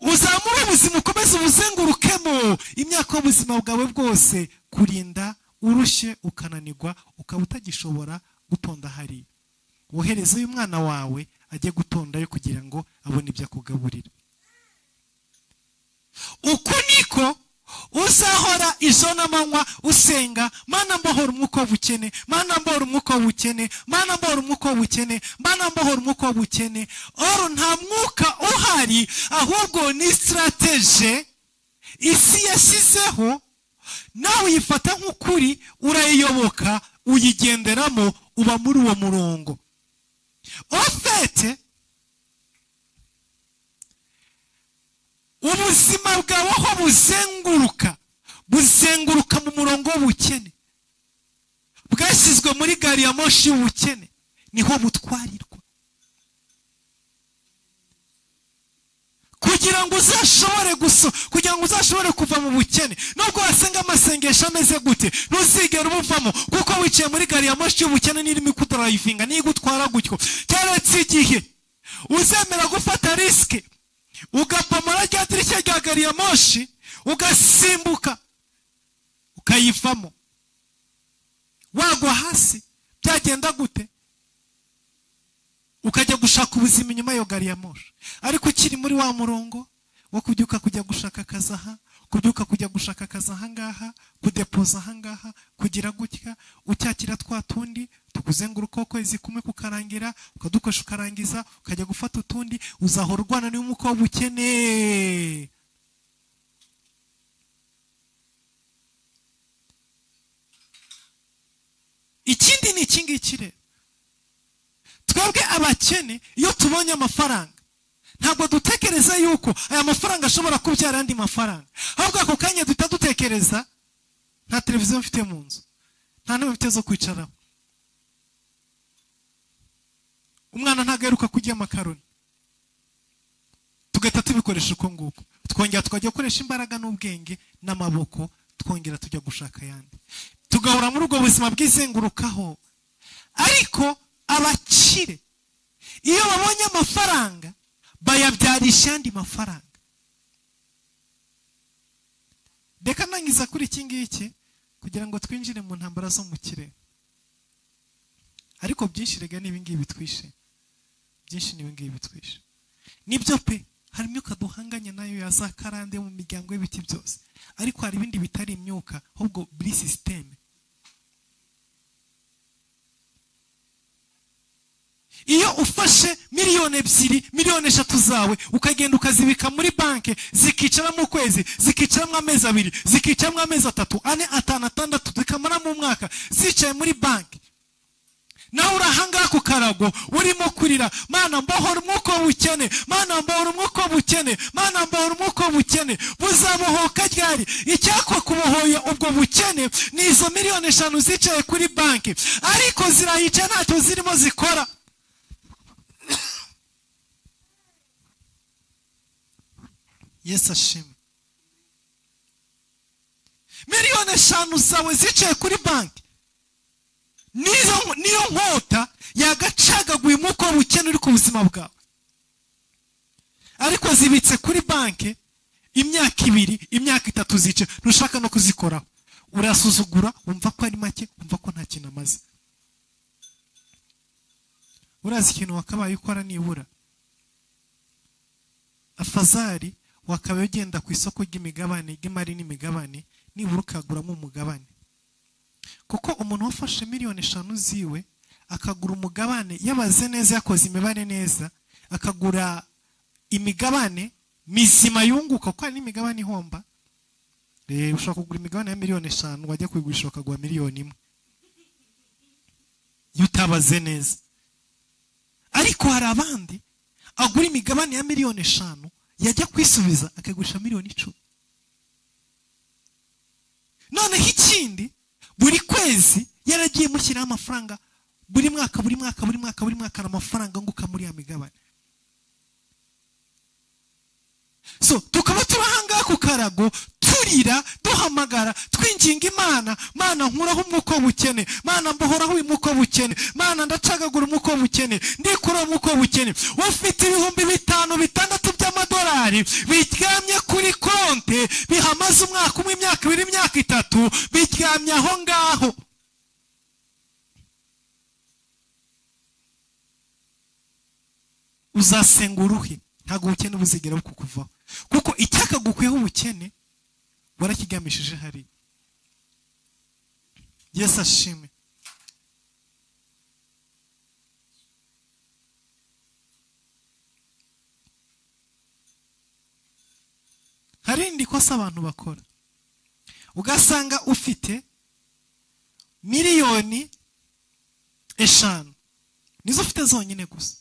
Uzamure ubuzima ukomeze ubuzengurukemo imyaka y'ubuzima bwawe bwose, kurinda urushye ukananirwa ukaba utagishobora gutonda hariya. Wohereze uyu mwana wawe ajye gutondayo kugira ngo abone ibyo akugaburira. Uko niko uzahora izo n'amanywa usenga, Mana mbohora umwuka w'ubukene, Mana mbohora umwuka w'ubukene, Mana mbohora umwuka w'ubukene, Mana mbohora umwuka w'ubukene. Oro nta mwuka uhari, ahubwo ni strategy isi yashyizeho, nawe uyifata nk'ukuri, urayiyoboka, uyigenderamo, uba muri uwo murongo. Ofete ubuzima bwawe aho buzenguruka mu murongo w'ubukene, bwashyizwe muri gari ya moshi y'ubukene, niho butwarirwa. Kugira ngo uzashobore kuva mu bukene, nubwo wasenga amasengesho ameze gute, ntuzigera ubuvamo, kuko wicaye muri gari ya moshi y'ubukene n'irimo ikudarayivinga, n'igutwara gutyo. Cyaretse igihe uzemera gufata risike ugapamara rya dirishya rya gari ya moshi, ugasimbuka ukayivamo, wagwa hasi, byagenda gute? Ukajya gushaka ubuzima inyuma yo gari ya moshi, ariko ukiri muri wa murongo wo kubyuka kujya gushaka akazi aha, kubyuka kujya gushaka akazi aha ngaha, kudepoza aha ngaha, kugira gutya, ucyakira twa tundi tukuzenguruka ukwezi kumwe kukarangira, ukadukoresha ukarangiza, ukajya gufata utundi, uzahora urwana n'umwuka w'ubukene. Ikindi ni iki ngiki rero, twebwe abakene iyo tubonye amafaranga ntabwo dutekereza yuko aya mafaranga ashobora kubyara andi mafaranga, ahubwo ako kanya duhita dutekereza nta televiziyo mfite mu nzu, nta ntebe mfite zo kwicaraho, umwana ntagaruka kurya amakaroni, tugahita tubikoresha uko nguko, twongera tukajya gukoresha imbaraga n'ubwenge n'amaboko, twongera tujya gushaka ayandi, tugahora muri ubwo buzima bw'izengurukaho. Ariko abakire iyo babonye amafaranga bayabyarisha andi mafaranga. Reka nangiza kuri iki ngiki kugira ngo twinjire mu ntambara zo mu kirere. Ariko byinshi rega n'ibi ngibi bitwishe, byinshi n'ibi ngibi bitwishe. Nibyo pe, hari imyuka duhanganye nayo ya za karande mu miryango y'ibiti byose, ariko hari ibindi bitari imyuka, ahubwo buri systeme. Iyo ufashe miliyoni 2, miliyoni 3 zawe ukagenda ukazibika muri banke, zikicara mu kwezi, zikicara mu amezi 2, zikicara mu amezi 3, 4, 5, 6, zikamara mu mwaka zicaye muri banke, nawe urahanga ku karago urimo kurira, Mana mbohora umwuka w'ubukene, Mana mbohora umwuka w'ubukene, Mana mbohora umwuka w'ubukene. Buzabohoka ryari? Icyakwa kubohoye ubwo bukene ni izo miliyoni 5 zicaye kuri banke, ariko zirahica ntacyo zirimo zikora. Yesu ashimwe. Miliyoni 5 zawe zicaye kuri banki, niyo nkota yagacagaguye umwuka w'ubukene uri ku buzima bwawe, ariko zibitse kuri banki imyaka 2, imyaka 3 zice, ntushaka no kuzikoraho, urasuzugura, wumva ko ari make, wumva ko nta kintu amaze. Urazi ikintu wakabaye ukora nibura? Afazari wakabaye ugenda ku isoko ry'imigabane, ry'imari n'imigabane, nibura ukaguramo umugabane. Kuko umuntu wafashe miliyoni 5 ziwe akagura umugabane, yabaze neza, yakoze imibare neza, akagura imigabane mizima yunguka, kuko hari n'imigabane ihomba. Ushobora kugura imigabane ya miliyoni 5 wajya kuyigurisha ukagura miliyoni 1 yutabaze neza. Ariko hari abandi agura imigabane ya miliyoni 5 yajya kwisubiza akagurisha miliyoni 10. Noneho ikindi, buri kwezi yaragiye mushyiraho amafaranga, buri mwaka amafaranga nguka muri ya migabane. So tukaba turahanga ku karago turira, duhamagara, twinginga Imana, Mana nkuraho umwuka w'ubukene, Mana mbohoraho umwuka w'ubukene, Mana ndacagagura umwuka w'ubukene, ndikura umwuka w'ubukene. Ufite 5,000, 6 by'amadolari biryamye kuri konte, bihamaze umwaka umwe, imyaka 2, imyaka 3, biryamye aho ngaho. Uzasenga uruhe? Ntabwo ubukene buzigera bukukuvaho, kuko icyakagukuyeho ubukene warakigamishije hari. Yesu ashimwe. Hari indi kosa abantu bakora, ugasanga ufite miliyoni 5 nizo ufite zonyine gusa,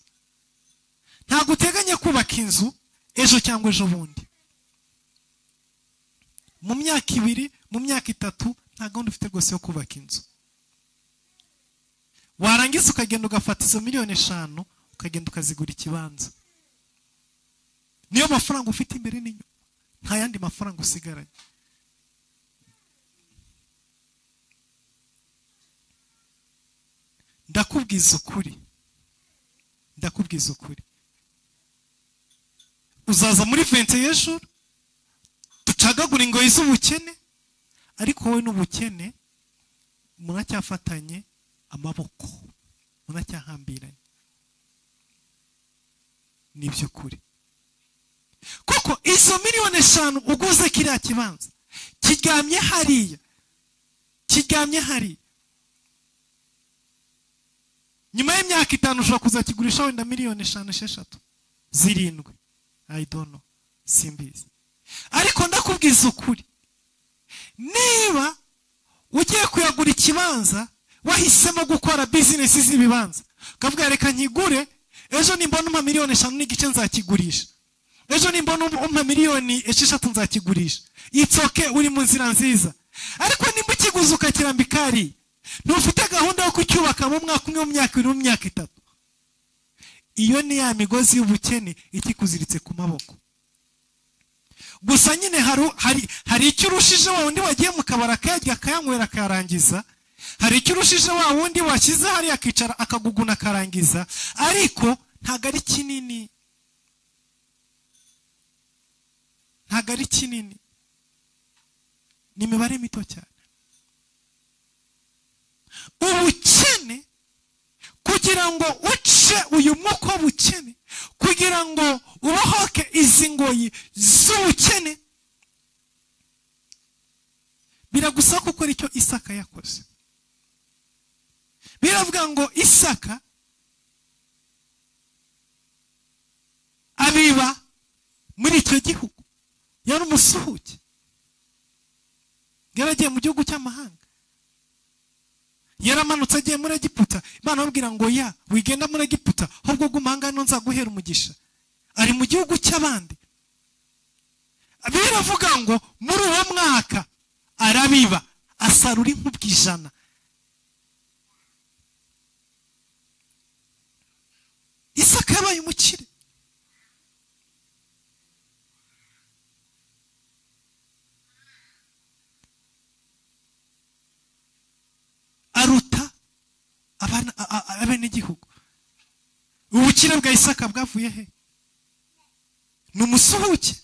ntabwo uteganya kubaka inzu ejo cyangwa ejo bundi, mu myaka 2, mu myaka 3 nta gahunda ufite rwose yo kubaka inzu. Warangiza ukagenda ugafata izo miliyoni 5 ukagenda ukazigura ikibanza, niyo mafaranga ufite imbere n'inyuma, nta yandi mafaranga usigaranye. Ndakubwiza ukuri, uzaza muri 20 y'ejo ducagagura ingoyi z'ubukene, ariko wowe n'ubukene munacyafatanye amaboko, munacyahambiranye. Nibyo kuri, kuko izo miliyoni 5 uguze kiriya kibanza kiryamye hariya, nyuma y'imyaka 5 ushobora kuzakigurisha wenda miliyoni 5, 6, 7. I don't know, simbizi. Ariko ndakubwiza ukuri, niba ugiye kuyagura ikibanza wahisemo gukora business z'ibibanza, ukavuga reka nkigure, ejo nimbona umpa miliyoni 5 n'igice nzakigurisha, ejo nimbona umpa miliyoni 6 nzakigurisha. It's okay, uri mu nzira nziza. Ariko nimba ukiguze ukakirambika hariya, ntufite gahunda yo kucyubaka mu mwaka umwe, mu myaka 2, mu myaka 3, iyo ni ya migozi y'ubukene ikikuziritse ku maboko. Gusa nyine hari icyo urushije wa wundi wagiye mu kabara akayarya akayanywera akayarangiza, hari icyo urushije wa wundi washyize hari akicara akaguguna akarangiza, ariko ntago ari kinini, ntago ari kinini, ni imibare mito cyane. Ubukene, kugira ngo uce uyu mwuka w'ubukene, kugira ngo ubohoke izi ngoyi z'ubukene, biragusaba gukora icyo Isaka yakoze. Biravuga ngo Isaka abiba muri icyo gihugu, yari umusuhuke, yaragiye mu gihugu cy'amahanga, yaramanutse agiye muri Egiputa. Imana amubwira ngo ya wigenda muri Egiputa, ahubwo guma aha ngaha nzaguhera umugisha. Ari mu gihugu cy'abandi. Biravuga ngo muri uwo mwaka arabiba, asarura impu 100. Isaka yabaye umukire. Aruta abenegihugu. Ubukire bwa Isaka bwavuye he? Ni umusuhuke.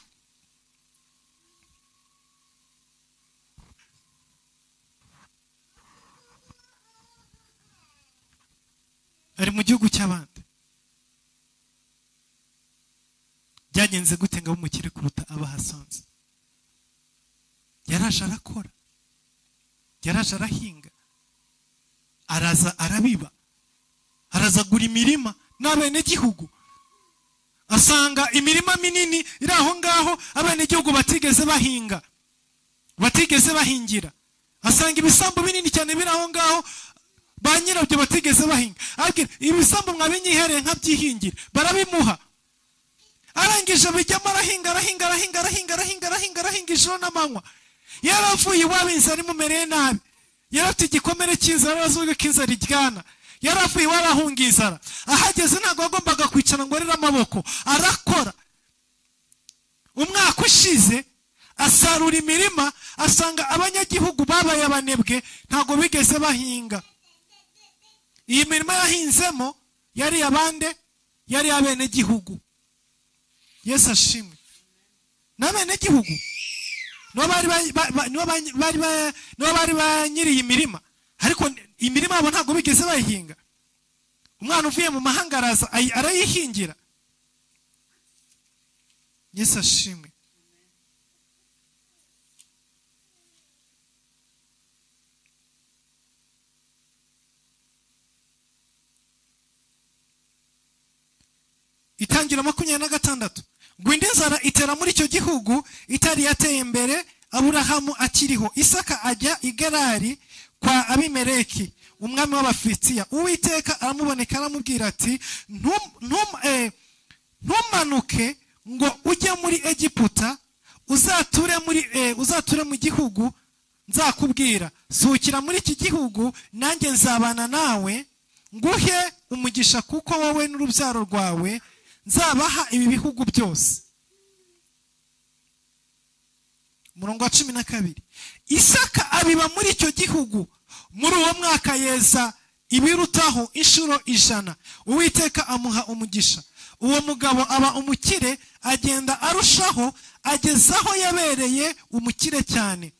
Ari mu gihugu cy'abandi. Byagenze gute ngo umukire kuruta abahasanze? Yaraje arakora, yaraje arahinga, araza arabiba, araza gura imirima n'abenegihugu, asanga imirima minini iri aho ngaho abenegihugu batigeze bahinga, batigeze bahingira. Asanga ibisambu binini cyane biri aho ngaho ba nyirabyo batigeze bahinga. Abwira ibisambu mwabinyihereye nkabyihingira, barabimuha. Arangije bijyamo arahinga ijoro n'amanywa. Yaravuye iwabo inzara imumereye nabi, yarafite igikomere cy'inzara, arazuga ko inzara iryana. Yaravuye iwabo ahunga inzara, ahageze ntabwo agombaga kwicara ngo arire amaboko, arakora. Umwaka ushize asarura imirima, asanga abanyagihugu babaye abanebwe, ntabwo bigeze bahinga. Iyi mirima yahinzemo yari abande, yari abenegihugu. Yesu ashimwe. N'abenegihugu no bari banyiriye imirima, ariko imirima abo ntabwo bigeze bayihinga. Umwana uvuye mu mahanga araza arayihingira. Yesu ashimwe. Itangira 26. Ngo indi nzara itera muri icyo gihugu itari yateye imbere Aburahamu akiriho. Isaka ajya i Gerari kwa Abimeleki umwami w'Abafilistiya. Uwiteka aramuboneka aramubwira ati ntumanuke ngo ujye muri Egiputa, uzature mu gihugu nzakubwira. Sukira muri iki gihugu, nanjye nzabana nawe, nguhe umugisha, kuko wowe n'urubyaro rwawe nzabaha ibi bihugu byose. Murongo wa 12. Isaka abiba muri icyo gihugu. Muri uwo mwaka yeza ibirutaho inshuro 100. Uwiteka amuha umugisha. Uwo mugabo aba umukire, agenda arushaho, agezaho yabereye umukire cyane.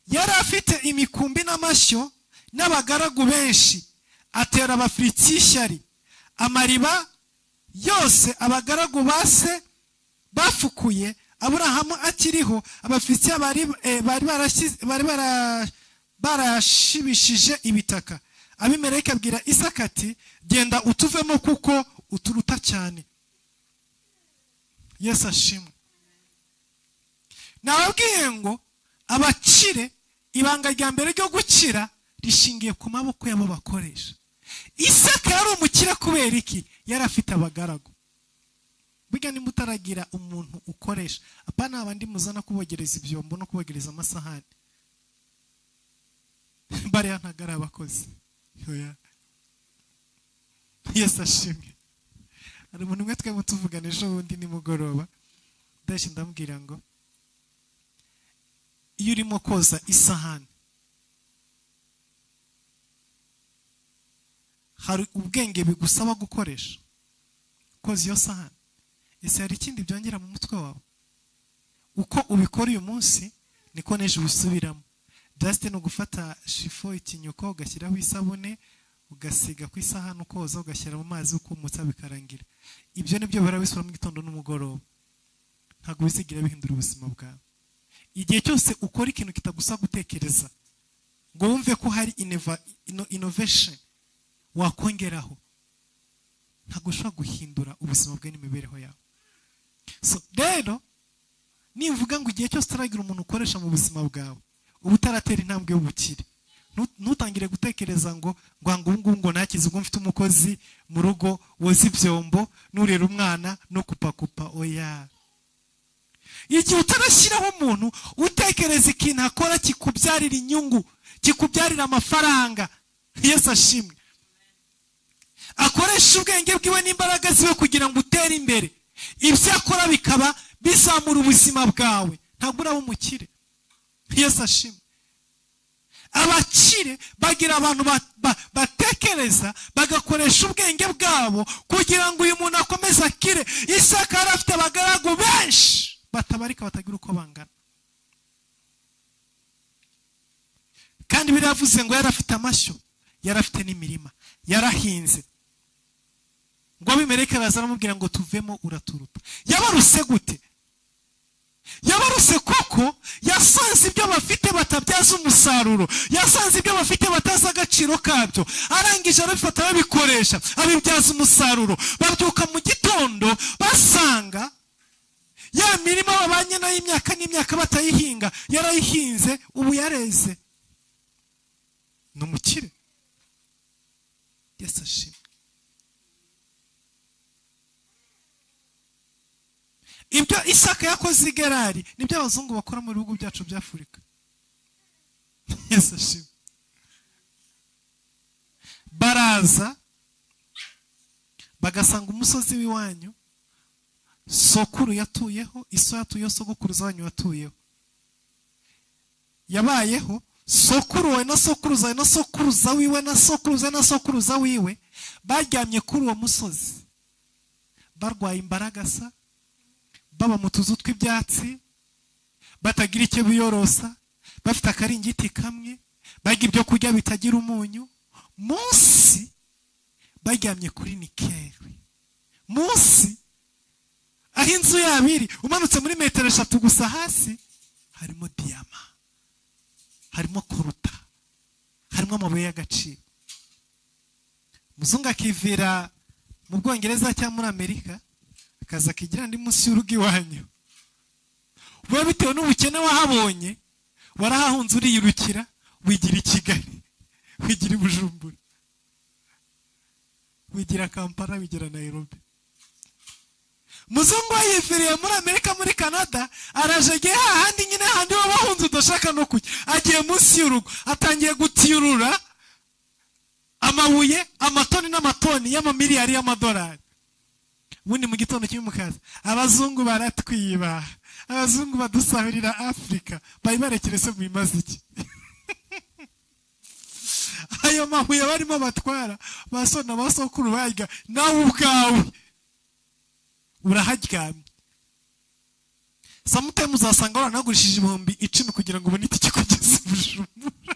Yari afite imikumbi n'amashyo n'abagaragu benshi, atera Abafilistiya ishyari. Amariba yose abagaragu base bafukuye Aburahamu akiriho, Abafilistiya bari barashibishije ibitaka. Abimeleki abwira Isaka ati genda utuvemo kuko uturuta cyane. Yesu ashimwe. Nababwiye ngo abakire, ibanga rya mbere ryo gukira rishingiye ku maboko yabo bakoresha. Isaka yari umukire kubera iki? Yari afite abagaragu. Burya nimba utaragira umuntu ukoresha, apana abandi muzana kubogereza ibyombo no kubogereza amasahani, bariya ntabwo ari abakozi. Yesu ashimwe. Hari umuntu umwe twari tuvugana ejo bundi nimugoroba, ndaje ndamubwira ngo iyo urimo koza isahani hari ubwenge bigusaba gukoresha koza iyo sahani. Ese hari ikindi byongera mu mutwe wawe? Uko ubikora uyu munsi niko n'ejo ubisubiramo. Just no gufata shifo ikinyuko ugashyiraho isabune ugasiga ku isahani ukoza ugashyira mu mazi ukumutsa bikarangira. Ibyo nibyo barabisura mu gitondo n'umugoroba. Ntabwo bizigira bihindura ubuzima bwawe. Igihe cyose ukora ikintu kitagusa gutekereza ngo wumve ko hari innovation wakongeraho, ntabwo ushobora guhindura ubuzima bwawe n'imibereho yawe. So rero nivuga ngo igihe cyose utaragira umuntu ukoresha mu buzima bwawe, uba utaratera intambwe y'ubukire. Ntutangire gutekereza ngo ngo nakize ubwo mfite umukozi mu rugo woza ibyombo n'urera umwana no kupakupa. Oya, igihe utarashyiraho umuntu utekereza ikintu akora kikubyarira inyungu, kikubyarira amafaranga, Yesu ashimwe, akoresha ubwenge bwiwe n'imbaraga ziwe kugira ngo utere imbere, ibyo akora bikaba bizamura ubuzima bwawe, ntabwo uraba umukire. Yesu ashimwe. Abakire bagira abantu batekereza bagakoresha ubwenge bwabo kugira ngo uyu muntu akomeze akire. Isaka yari afite abagaragu benshi batabarika batagira uko bangana, kandi biravuze ngo yari afite amashyo, yari afite n'imirima, yarahinze. Ngo abimeleki araza aramubwira ngo tuvemo uraturuta. Yabaruse gute? Yabaruse koko yasanze ibyo bafite batabyaza umusaruro, yasanze ibyo bafite batazi agaciro kabyo, arangije arabifata babikoresha abibyaza umusaruro. Babyuka mu gitondo basanga ya mirima babanye nayo imyaka n'imyaka batayihinga, yarayihinze, ubu yareze. Ni umukire. Yesu ashimwe. Ibyo Isaka yakoze i Gerari nibyo abazungu bakora mu bihugu byacu bya Afurika. Yesu ashimwe. Baraza bagasanga umusozi w'iwanyu sokuru yatuyeho, iso yatuyeho, sogokuruza wanyu yatuyeho, yabayeho sokuru we na sokuruza we na sokuruza wiwe na sokuruza na sokuruza wiwe baryamye kuri uwo musozi barwaye imbaragasa, baba mu tuzu tw'ibyatsi, batagira icyo biyorosa, bafite akaringiti kamwe, bagira ibyo kurya bitagira umunyu, munsi baryamye kuri nikeli, munsi aho inzu yabo iri umanutse muri metero 3 gusa hasi harimo diyama, harimo koruta, harimo amabuye y'agaciro. Muzungu akivira mu Bwongereza cyangwa muri Amerika akaza kigira ndi munsi y'urugo iwanyu, we bitewe n'ubukene wahabonye warahahunze uriyirukira, wigira i Kigali, wigira i Bujumbura, wigira Kampala, wigira Nairobi. Muzungu yiviriye muri Amerika, muri Canada, arajegeye hahandi nyine handi wabahunze udashaka no kujya, agiye munsi y'urugo atangiye gutiyurura amabuye, amatoni n'amatoni y'amamiliyari y'amadolari. Ubundi mu gitondo cy'umukaza abazungu baratwiba, abazungu badusahurira Afrika, bayibarekere se mu imaze iki? Ayo mabuye barimo batwara basona basokuru barya, nawe ubwawe uraharyamye. Sometimes uzasanga waranagurishije 10,000 kugira ngo ubone itike kugeza Bujumbura.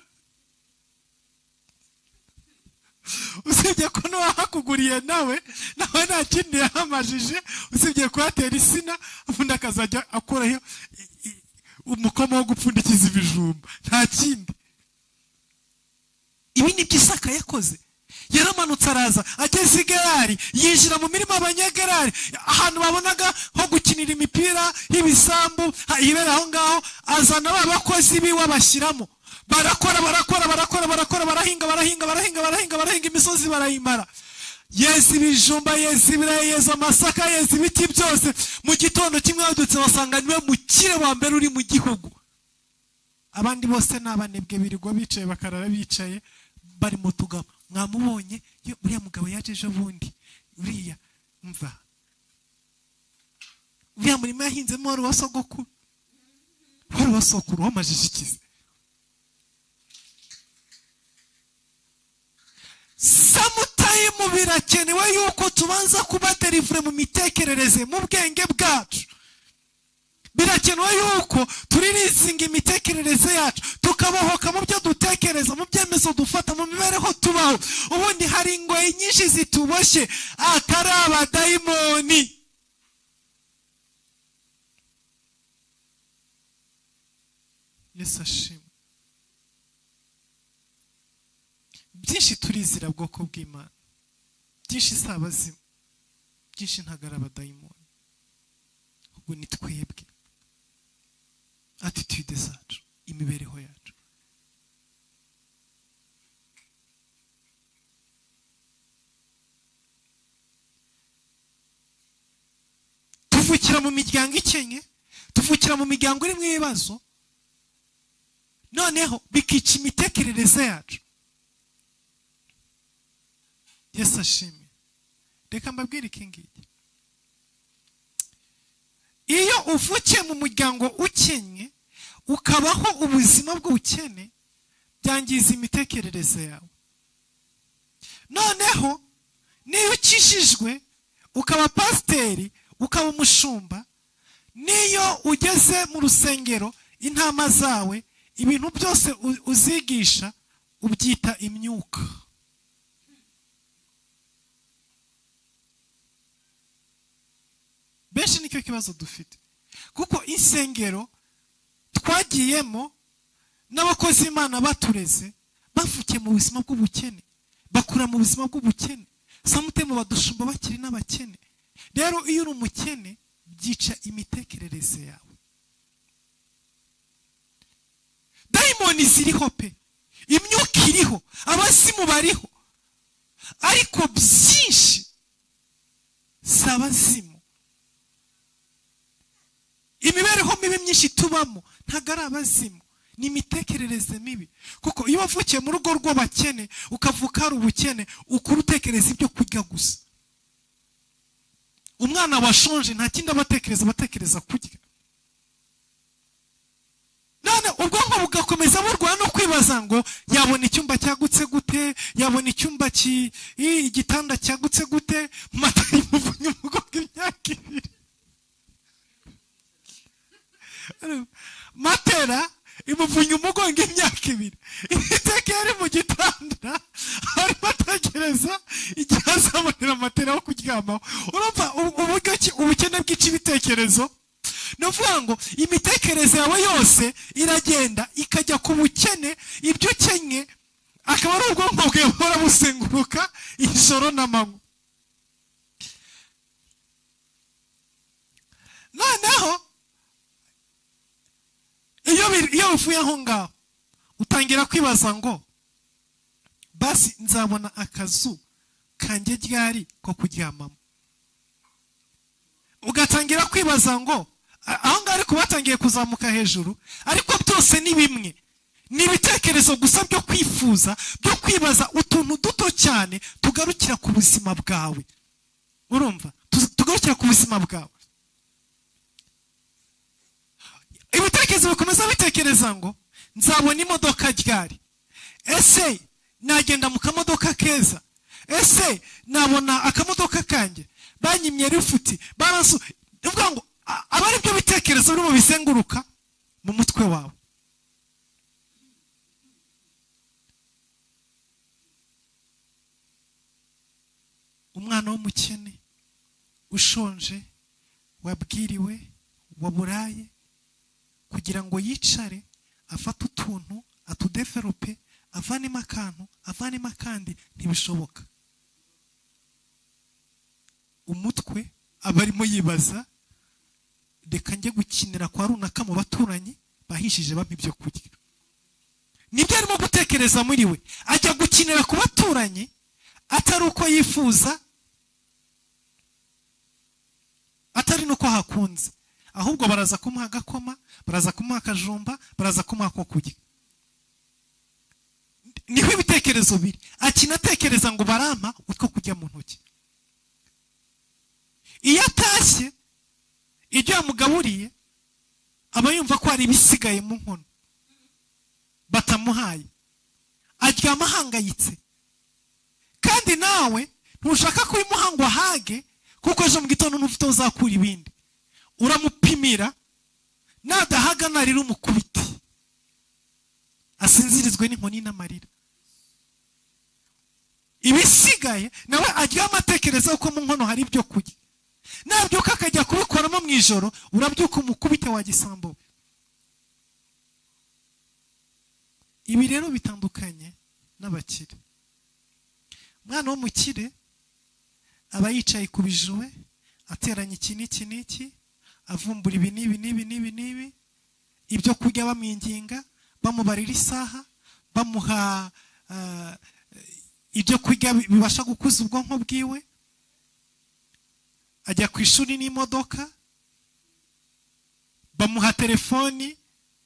Usibye ko n'uwahakuguriye nawe nta kindi yahamajije, usibye kuhatera isina, ubundi akazajya akoraho umukoma wo gupfundikiza ibijumba, nta kindi. Ibi ni byo Isaka yakoze. Yaramanutse araza ageze i Gerari, yinjira mu mirima y'Abanyagerari, ahantu babonaga ho gukinira imipira y'ibisambu, ibera aho ngaho, azana abakozi biwe abashyiramo, barakora barahinga imisozi barayimara, yeza ibijumba, yeza ibirayi, yeza amasaka, yeza ibiti byose. Mu gitondo kimwe badutse basanga niwe mukire wa mbere uri mu gihugu. Abandi bose n'abanebwe birirwa bicaye bakarara bicaye bari mu tugabo. Mwamubonye uriya mugabo yaje ejo bundi, uriya mva uriya murimo yahinzemo wari wasogokuru w'amajijikizi. Samutayimu birakenewe yuko tubanza kuba derivure mu mitekerereze, mu bwenge bwacu. Birakenewe yuko turirizinga imitekerereze yacu, tukabohoka mu byo dutekereza, mu byemezo dufata, mu mibereho tubaho. Ubundi hari ingoyi nyinshi zituboshye atari abadayimoni. Yesu ashimwe. Byinshi turizira bwoko bw'Imana, byinshi si abazimu, byinshi ntabwo ari abadayimoni, ahubwo ni twebwe, attitude zacu, imibereho yacu. Tuvukira mu miryango ikenye, tuvukira mu miryango iri mu ibibazo, noneho bikica imitekerereze yacu. Yesu ashimwe. Reka mbabwire iki ngiki. Iyo uvukiye mu muryango ukenye, ukabaho ubuzima bw'ubukene, byangiza imitekerereze yawe. Noneho niyo ukishijwe, ukaba pasiteri, ukaba umushumba, niyo ugeze mu rusengero, intama zawe, ibintu byose uzigisha ubyita imyuka. Benshi nicyo kibazo dufite, kuko insengero twagiyemo n'abakozi b'Imana batureze bavukiye mu buzima bw'ubukene, bakura mu buzima bw'ubukene. Samutemu badushumba bakiri n'abakene. Rero iyo uri umukene byica imitekerereze yawe. Dayimoni ziriho pe, imyuka iriho, abazimu bariho, ariko byinshi si abazimu. Imibereho mibi myinshi tubamo ntabwo ari abazimu, ni imitekerereze mibi. Kuko iyo wavukiye mu rugo rw'abakene, ukavuka ari ubukene, ukura utekereza ibyo kurya gusa. Umwana washonje nta kindi abatekereza kurya. None ubwonko bugakomeza burwana no kwibaza ngo yabona icyumba cyagutse gute, yabona icyumba igitanda cyagutse gute, matera imuvunye umugongo imyaka 2. Matera imuvunye umugongo imyaka 2. Iteka yari mu gitanda arimo atekereza igihe azabonera matera yo kuryamaho. Urumva ubukene bw'ici ibitekerezo? Ni ukuvuga ngo imitekerereze yawe yose iragenda ikajya ku bukene, ibyo ukenye akaba ari ubwonko bwawe buhora busenguruka ijoro n'amanywa. Noneho iyo uvuye aho ngaho utangira kwibaza ngo basi nzabona akazu kanjye ryari ko kuryamamo. Ugatangira kwibaza ngo aho ngaho ariko batangiye kuzamuka hejuru, ariko byose ni bimwe, ni ibitekerezo gusa byo kwifuza, byo kwibaza utuntu duto cyane tugarukira ku buzima bwawe. Urumva? Tugarukira ku buzima bwawe. Ibitekerezo bikomeza bitekereza ngo nzabona imodoka ryari, ese nagenda mu kamodoka keza, ese nabona akamodoka kanjye, banyimye rifuti, barasu. Uvuga ngo aba ari byo bitekerezo birimo bizenguruka mu mutwe wawe. Umwana w'umukene ushonje, wabwiriwe, waburaye, kugira ngo yicare afate utuntu atudevelope, avanemo akantu avanemo akandi, ntibishoboka. Umutwe aba arimo yibaza, reka njye gukinira kwa runaka mu baturanyi bahishije bampa ibyo kurya. nibyo arimo gutekereza muri we, ajya gukinira ku baturanyi atari uko yifuza, atari nuko hakunze, ahubwo baraza kumuha agakoma, baraza kumuha akajumba, baraza kumuha ko kurya. Niho ibitekerezo biri, akinatekereza ngo barampa utwo kujya mu ntoki. Iyo atashye ibyo yamugaburiye aba yumva ko hari ibisigaye mu nkono batamuhaye, aryama ahangayitse. Kandi nawe ntushaka kubimuha ngo ahage, kuko ejo mu gitondo ntufite uzakura ibindi. Uramupimira, nadahaga narira umukubiti asinzirizwe n'inkoni n'amarira. Ibisigaye nawe aryama atekereza ko mu nkono hari ibyo kurya. Nabyuka akajya kubikoramo mu ijoro, urabyuka umukubite wa gisambo. Ibi rero bitandukanye n'abakire. Umwana w'umukire aba yicaye ku bijuwe, ateranya iki n'iki n'iki, avumbura ibi n'ibi n'ibi n'ibi n'ibi, ibyo kurya bamwinginga, bamubarira isaha, bamuha ibyo kurya bibasha gukuza ubwonko bwiwe. Ajya ku ishuri n'imodoka, bamuha telefoni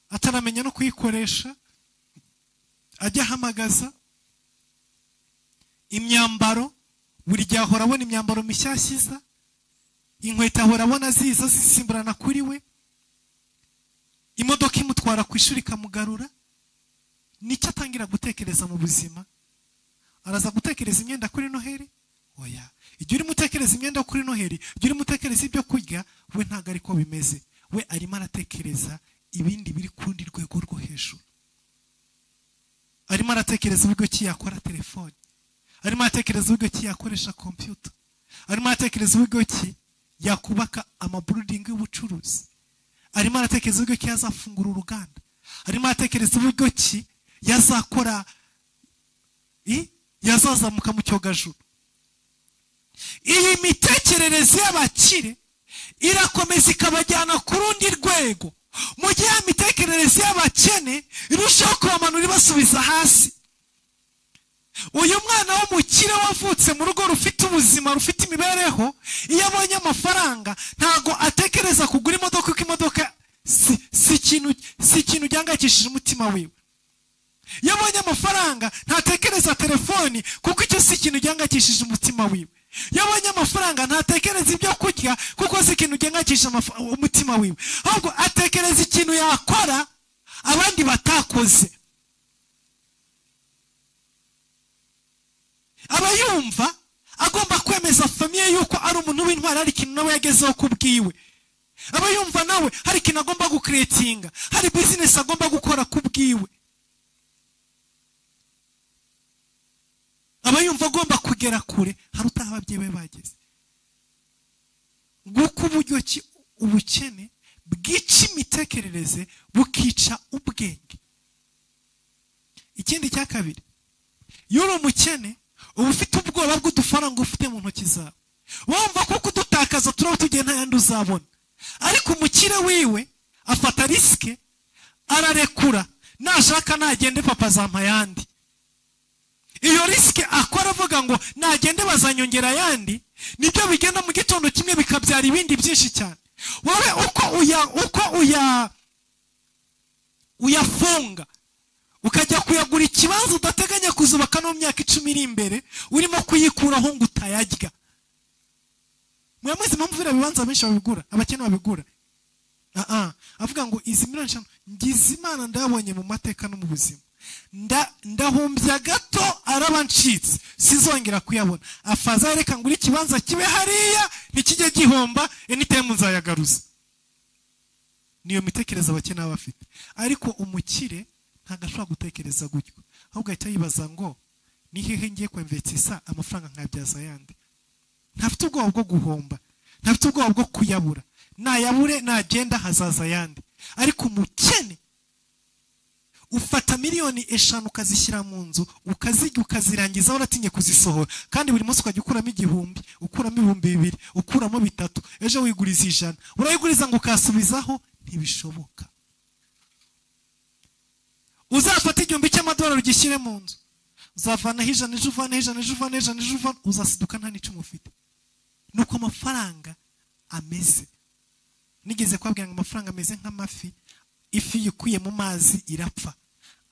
ataramenya no kuyikoresha, ajya ahamagaza. Imyambaro, buri gihe ahora abona imyambaro mishyashya iza, inkweto ahora abona ziza zisimburana kuri we, imodoka imutwara ku ishuri ikamugarura. Nicyo atangira gutekereza mu buzima. Araza gutekereza imyenda kuri Noheli? Oya. Igihe urimo utekereza imyenda kuri Noheli, igihe urimo utekereza ibyo kurya, we ntabwo ariko bimeze. We arimo aratekereza ibindi biri kundi rwego rwo hejuru. Arimo aratekereza uburyo ki yakora telefone, arimo aratekereza uburyo ki yakoresha computer, arimo aratekereza uburyo ki yakubaka amabuilding y'ubucuruzi, arimo aratekereza uburyo ki yazafungura uruganda, arimo aratekereza uburyo ki yazakora yazazamuka mu cyogajuru. Iyi mitekerereze y'abakire irakomeza ikabajyana ku rundi rwego, mu gihe imitekerereze y'abakene irushaho kubamanura ibasubiza hasi. Uyu mwana w'umukire wavutse mu rugo rufite ubuzima, rufite imibereho, iyo abonye amafaranga ntago atekereza kugura imodoka, kuko imodoka si ikintu gihangayikishije umutima wiwe. Iyo abonye amafaranga ntatekereza telefoni, kuko icyo si ikintu gihangayikishije umutima wiwe. Iyo abonye amafaranga ntatekereza ibyo kurya, kuko si ikintu gihangayikishije umutima wiwe. Ahubwo atekereza ikintu yakora abandi batakoze. Aba yumva agomba kwemeza famiye yuko ari umuntu w'intwari, hari ikintu nawe yagezeho kubwiwe. Aba yumva nawe hari ikintu agomba gucreatinga, hari business agomba gukora kubwiwe. Aba yumva agomba kugera kure haruta ababyeyi be bageze. Nguko uburyo ki ubukene bwica imitekerereze bukica ubwenge. Ikindi cya kabiri, iyo uri umukene uba ufite ubwoba bw'udufaranga ufite mu ntoki zawe, wumva ko kudutakaza turaba tugiye nta yandi uzabona. Ariko umukire wiwe afata risike, ararekura, nashaka nagende papa azampa yandi. Iyo risike akora avuga ngo nagende bazanyongera ayandi, nibyo bigenda mu gitondo kimwe bikabyara ibindi byinshi cyane. Wowe uko uyafunga ukajya kuyagura ikibanza udateganya kuzubaka no myaka 10 iri imbere, urimo kuyikuraho ngo utayarya. Mwamaze impamvu bira bibanza benshi babigura, abakene babigura. Avuga ngo izi miliyoni ngize Imana ndabonye mu mateka no mu buzima, ndahumbya gato arabancitse sizongera kuyabona. Afaza reka ngura ikibanza kibe hariya nikijye gihomba, anytime nzayagaruza. Niyo mitekereza abakene bafite. Ariko umukire ntago ashobora gutekereza gutyo, ahubwo ahita yibaza ngo ni hehe ngiye kwemvetisa amafaranga nkabyaza yandi. Ntafite ubwoba bwo guhomba, ntafite ubwoba bwo kuyabura, nayabure nagenda hazaza yandi. Ariko umukene ufata miliyoni 5 ukazishyira mu nzu, ukazijya ukazirangiza uratinye kuzisohora, kandi buri munsi ukajya ukuramo 1000, ukuramo 2000, ukuramo 3, ejo wiguriza 100, urayiguriza ngo ukasubizaho, ntibishoboka. Uzafata 1000 amadolari ugishyire mu nzu, uzavanaho ijana ejo, uvanaho ijana ejo, uvanaho ijana ejo, uzasiduka nta n'icumi ufite. Nuko amafaranga ameze. Nigeze kubabwira ngo amafaranga ameze nk'amafi. Ifi yukuye mu mazi irapfa.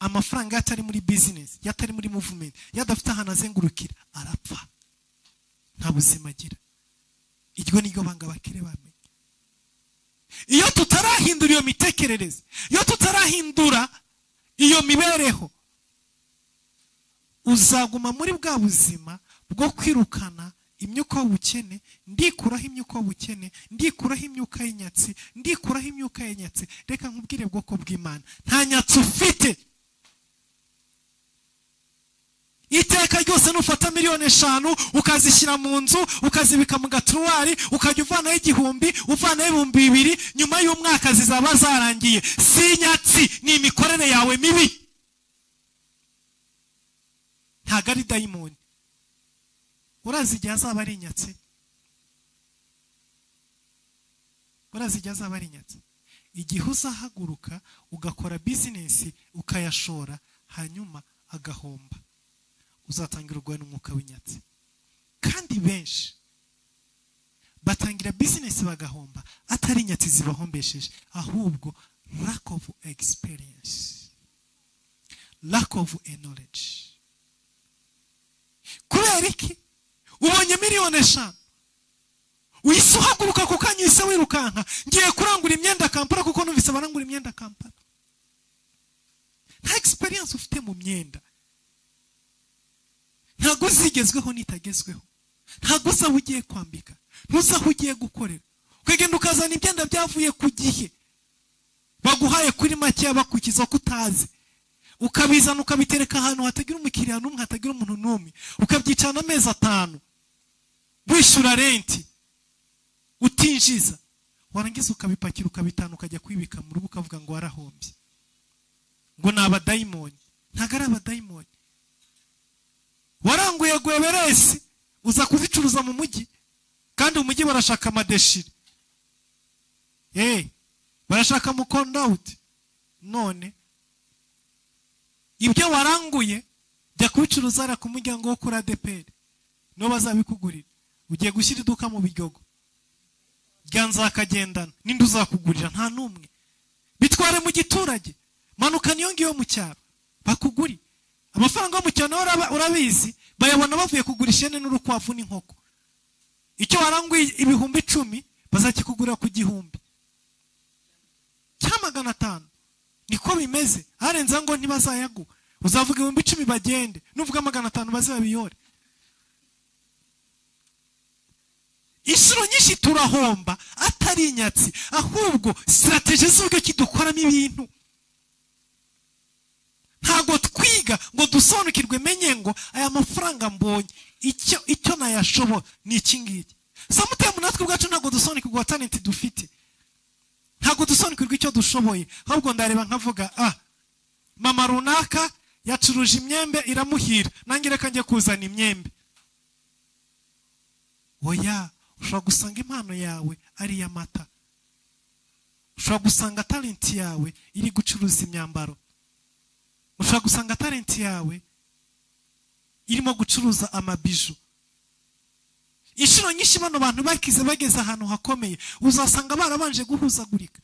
Amafaranga yatari muri business, yatari muri movement, yadafite ahantu azengurukira, arapfa. Nta buzima agira. Iryo niryo banga bakire bamenye. Iyo tutarahindura iyo mitekerereze, iyo tutarahindura iyo mibereho, uzaguma muri bwa buzima bwo kwirukana imyuka y'ubukene, ndikuraho imyuka y'ubukene, ndikuraho imyuka y'inyatsi, ndikuraho imyuka y'inyatsi. Reka nkubwire bwoko bw'Imana, nta nyatsi ufite. Iteka ryose nufata miliyoni 5 ukazishyira mu nzu, ukazibika mu gaturuwari, ukajya uvanaho 1000, uvanaho 2000, nyuma y'umwaka zizaba zarangiye. Si nyatsi, ni imikorere yawe mibi. Ntago ari dayimoni. Urazi igihe azaba ari inyatsi? Urazi igihe azaba ari inyatsi? Igihe uzahaguruka ugakora business ukayashora, hanyuma agahomba, uzatangira urwaye n'umwuka w'inyatsi. Kandi benshi batangira business bagahomba, atari inyatsi zibahombesheje, ahubwo lack of experience, lack of knowledge. Kubera iki? Ubonye miliyoni 5, wisuhaguruka ku kanyise wirukanka, ngiye kurangura imyenda Kampala kuko numvise barangura imyenda Kampala. Nta experience ufite mu myenda. Ntago zigezweho nitagezweho. Ntago uza ugiye kwambika, ntuza ugiye gukorera. Ukagenda ukazana imyenda byavuye ku gihe, baguhaye kuri make bakukiza kutazi, ukabizana ukabitereka ahantu hatagira umukiriya n'umwe, hatagira umuntu n'umwe, ukabyicana amezi 5 wishyura renti utinjiza, warangiza ukabipakira ukabitana ukajya kwibika mu rugo, ukavuga ngo warahombye, ngo ni abadayimoni. Ntago ari abadayimoni. Waranguye gweberesi uza kuzicuruza mu mujyi, kandi umujyi barashaka amadeshiri, barashaka mu conduit. None ibyo waranguye jya kubicuruza ara ku muryango wo kuri ADPR, no bazabikugurira. Ugiye gushyira iduka mu Biryogo, byanza akagendana, ninde uzakugurira? Nta numwe. Bitware mu giturage, manuka niyo ngiyo mu cyaro bakuguri. Amafaranga yo mu cyaro urabizi, bayabona bavuye kugura ishene n'urukwavu n'inkoko. Icyo waranguye 10,000 bazakikugura ku 1,000 cyangwa 500. Niko bimeze. Harenze ngo ntibazayagu, uzavuga 10,000 bagende, nuvuga 500 bazabiyore. Isuro nyinshi turahomba atari inyatsi, ahubwo strategy z'ubwo kidukoramo ibintu. Ntago twiga ngo dusobanukirwe, menye ngo aya mafaranga mbonye icyo nayashobora ni iki ngiki. Samutemu natwe ubwacu ntago dusobanukirwa talent dufite, ntago dusobanukirwa icyo dushoboye, ahubwo ndareba nkavuga mama runaka yacuruje imyembe iramuhira, nange reka njye kuzana imyembe. Oya, ushobora gusanga impano yawe ari iy'amata, ushobora gusanga talent yawe iri gucuruza imyambaro, ushobora gusanga talent yawe irimo gucuruza amabiju. Inshuro nyinshi bano bantu bakize bageze ahantu hakomeye, uzasanga barabanje guhuzagurika.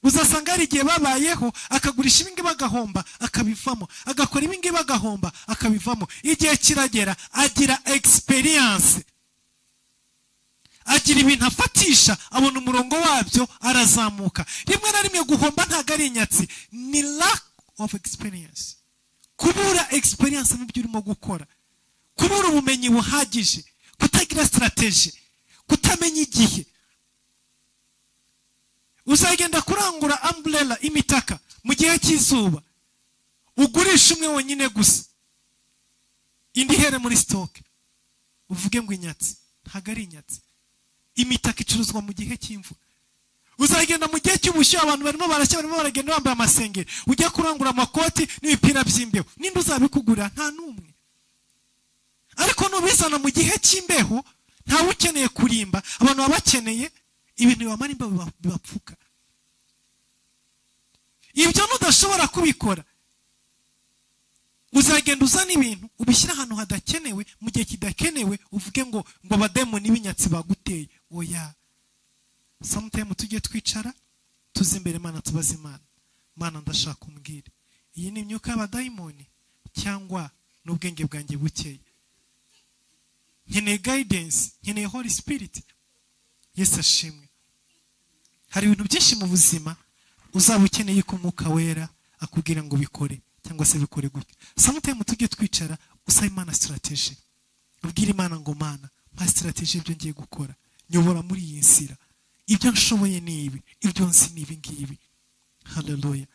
Uzasanga hari igihe babayeho akagurisha ibingi bagahomba akabivamo, agakora ibingi bagahomba akabivamo. Igihe kiragera agira experience, agira ibintu afatisha, abona umurongo wabyo, arazamuka. Rimwe na rimwe guhomba ntago ari inyatsi, ni lack of experience. Kubura experience mu byo urimo gukora, kubura ubumenyi buhagije, kutagira strategy, kutamenya igihe. Uzagenda kurangura umbrella, imitaka mu gihe cy'izuba, ugurisha umwe wonyine gusa, indi here muri stock, uvuge ngo inyatsi. Ntago ari inyatsi. Imitaka icuruzwa mu gihe cy'imvura. Uzagenda mu gihe cy'ubushyuhe, abantu barimo barashya, barimo baragenda bambaye amasengeri, ujya kurangura amakoti n'imipira by'imbeho, ninde uzabikugura? Nta numwe. Ariko nubizana mu gihe cy'imbeho, ntawe ukeneye kurimba, abantu baba bakeneye ibintu bibamara imbeho bibapfuka. Ibyo nudashobora kubikora, uzagenda uzana ibintu ubishyira ahantu hadakenewe mu gihe kidakenewe uvuge ngo abademoni b'inyatsi baguteye. Oya, sometimes tujye twicara tuzi imbere Imana tubaze Imana, Mana ndashaka umbwire iyi ni imyuka y'abadayimoni cyangwa n'ubwenge bwanjye bukeye. Nkeneye guidance, nkeneye Holy Spirit. Yesu ashimwe. Hari ibintu byinshi mu buzima uzaba ukeneye ko Umwuka Wera akubwira ngo bikore cyangwa se bikore gutya. Sometimes tujye twicara usaba Imana strategy. Ubwira Imana ngo Mana mpa strategy ibyo ngiye gukora, nyobora muri iyi nzira, ibyo nshoboye ni ibi, ibyo nzi ni ibi ngibi. Hallelujah.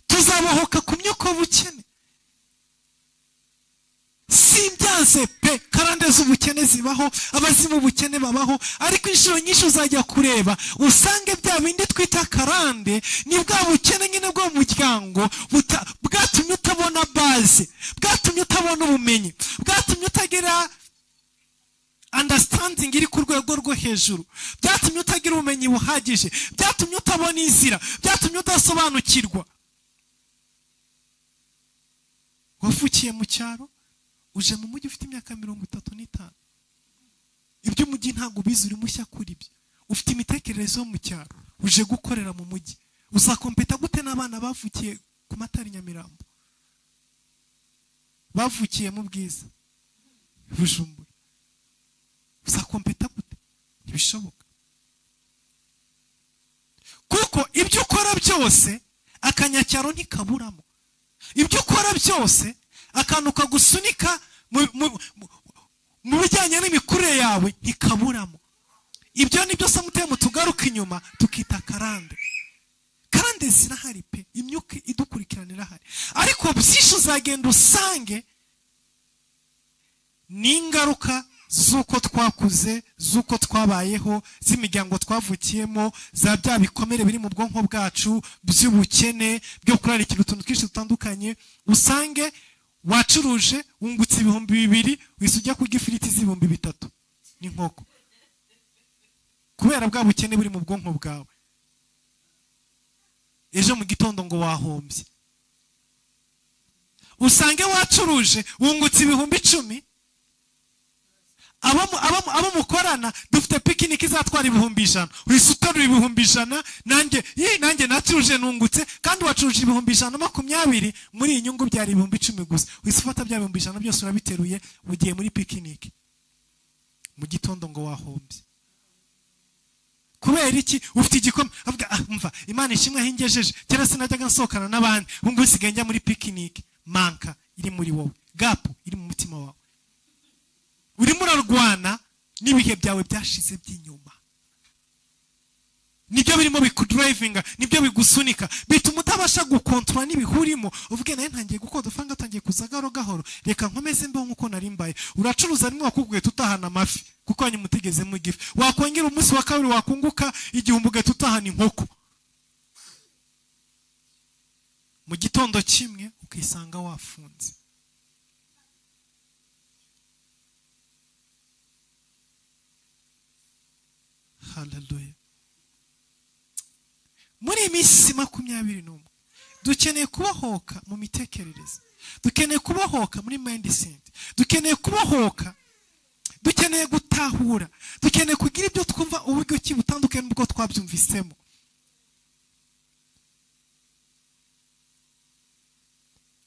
Tuzabahoka ku myuka y'ubukene. Simbyanze pe, karande z'ubukene zibaho, abazimu ubukene babaho, ariko inshuro nyinshi uzajya kureba usange bya bindi twita karande ni bwa bukene nyine bwo mu muryango bwatumye utabona base, bwatumye utabona ubumenyi, bwatumye utagira understanding iri ku rwego rwo hejuru, byatumye utagira ubumenyi buhagije, byatumye utabona inzira, byatumye udasobanukirwa. Wavukiye mu cyaro uje mu mujyi ufite imyaka 35, iby'umujyi ntabwo ubizi, uri mushya kuri byo, ufite imitekerereze yo mu cyaro, uje gukorera mu mujyi. Uzakompeta gute n'abana bavukiye ku Matari Nyamirambo, bavukiye mu Bwiza Bujumbura? Uzakompeta gute? Ntibishoboka. Kuko ibyo ukora byose akanyacyaro ntikaburamo, ibyo ukora byose akantu kagusunika mu bijyanye n'imikurire yawe ntikaburamo. Ibyo nibyo sometimes tugaruka inyuma tukita karande. Karande zirahari pe, imyuka idukurikiranira hari, ariko byinshi uzagenda usange ni ingaruka z'uko twakuze, z'uko twabayeho, z'imiryango twavukiyemo, za bya bikomere biri mu bwonko bwacu by'ubukene byo kurarikira utuntu twinshi dutandukanye. Usange wacuruje wungutse 2,000 wise ujya kurya ifiriti z'ibihumbi 3 n'inkoko, kubera bwa bukene buri mu bwonko bwawe. Ejo mu gitondo ngo wahombye. Usange wacuruje wungutse 10,000, abo mukorana dufite picnic izatwara 100,000, wise uterura 100,000, nanjye nacuruje nungutse, kandi wacuruje 120 muri iyi nyungu byari 10,000 gusa. Wise ufata bya 100,000 byose urabiteruye ugiye muri picnic, mu gitondo ngo wahombye. Kubera iki? Ufite igikoma, avuga umva Imana ishimwe ahingejeje, cyera sinajyaga nsohokana n'abandi, ngo usigaye njya muri picnic. Manka iri muri wowe, gap iri mu mutima wawe, urimo urarwana n'ibihe byawe byashize by'inyuma. Nibyo birimo bikudrivinga, nibyo bigusunika, bituma utabasha gukontrola n'ibihurimo. Uvuge naye ntangiye gukoda ufanga atangiye kuza gahoro, reka nkomeze mbeho nkuko nari mbaye. Uracuruza rimwe wakubwiye tutahana amafi kuko wanyu mutigeze mu gifu, wakongera umunsi wa kabiri wakunguka 1,000 tutahana inkoko. Mu gitondo kimwe ukisanga wafunze. Hallelujah. Muri iminsi 21 dukeneye kubahoka mu mitekerereze, dukeneye kubahoka muri mindset, dukeneye kubahoka, dukeneye gutahura, dukeneye kugira ibyo twumva uburyo ki butandukanye n'ubwo twabyumvisemo.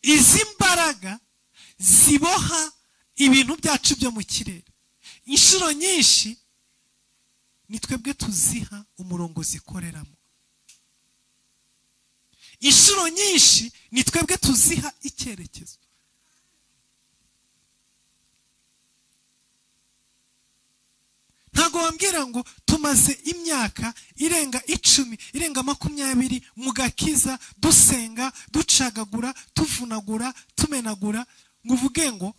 Izi mbaraga ziboha ibintu byacu byo mu kirere, inshuro nyinshi ni twebwe tuziha umurongo zikoreramo, inshuro nyinshi ni twebwe tuziha icyerekezo. Ntago wambwira ngo tumaze imyaka irenga 10, irenga 20 mu gakiza, dusenga, ducagagura, tuvunagura, tumenagura, ngo uvuge ngo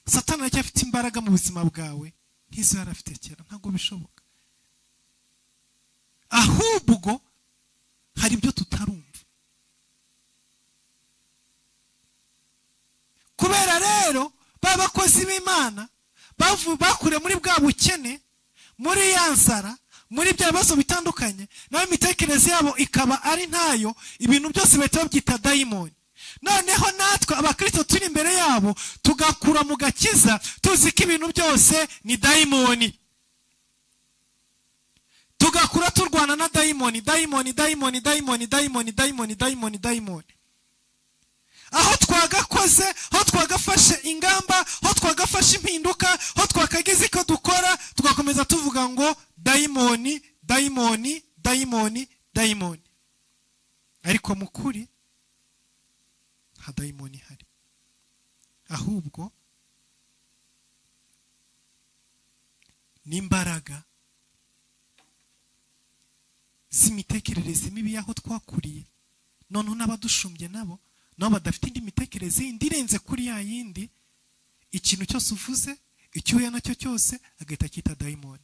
Satani aracyafite imbaraga mu buzima bwawe nk'izo yarafite kera. Ntago bishoboka. Ahubwo hari ibyo tutarumva. Kubera rero babakozi b'Imana bakure muri bwa bukene, muri yansara, muri bya bibazo bitandukanye, nawe imitekerereze yabo ikaba ari ntayo, ibintu byose bahita babyita dayimoni. noneho natwe abakristo turi imbere yabo tugakura mu gakiza tuzi ko ibintu byose ni dayimoni, tugakura turwana na dayimoni dayimoni dayimoni dayimoni dayimoni dayimoni dayimoni dayimoni. Aho twagakoze, aho twagafashe ingamba, aho twagafashe impinduka, aho twakagize ko dukora, tugakomeza tuvuga ngo dayimoni dayimoni dayimoni dayimoni. Ariko mukuri nta dayimoni hari, ahubwo n'imbaraga z'imitekerereze mibi yaho twakuriye, noneho n'abadushumbye nabo badafite indi mitekerereze yindi irenze kuri ya yindi, ikintu cyose uvuze icyo uhuye nacyo cyose agahita akita dayimoni.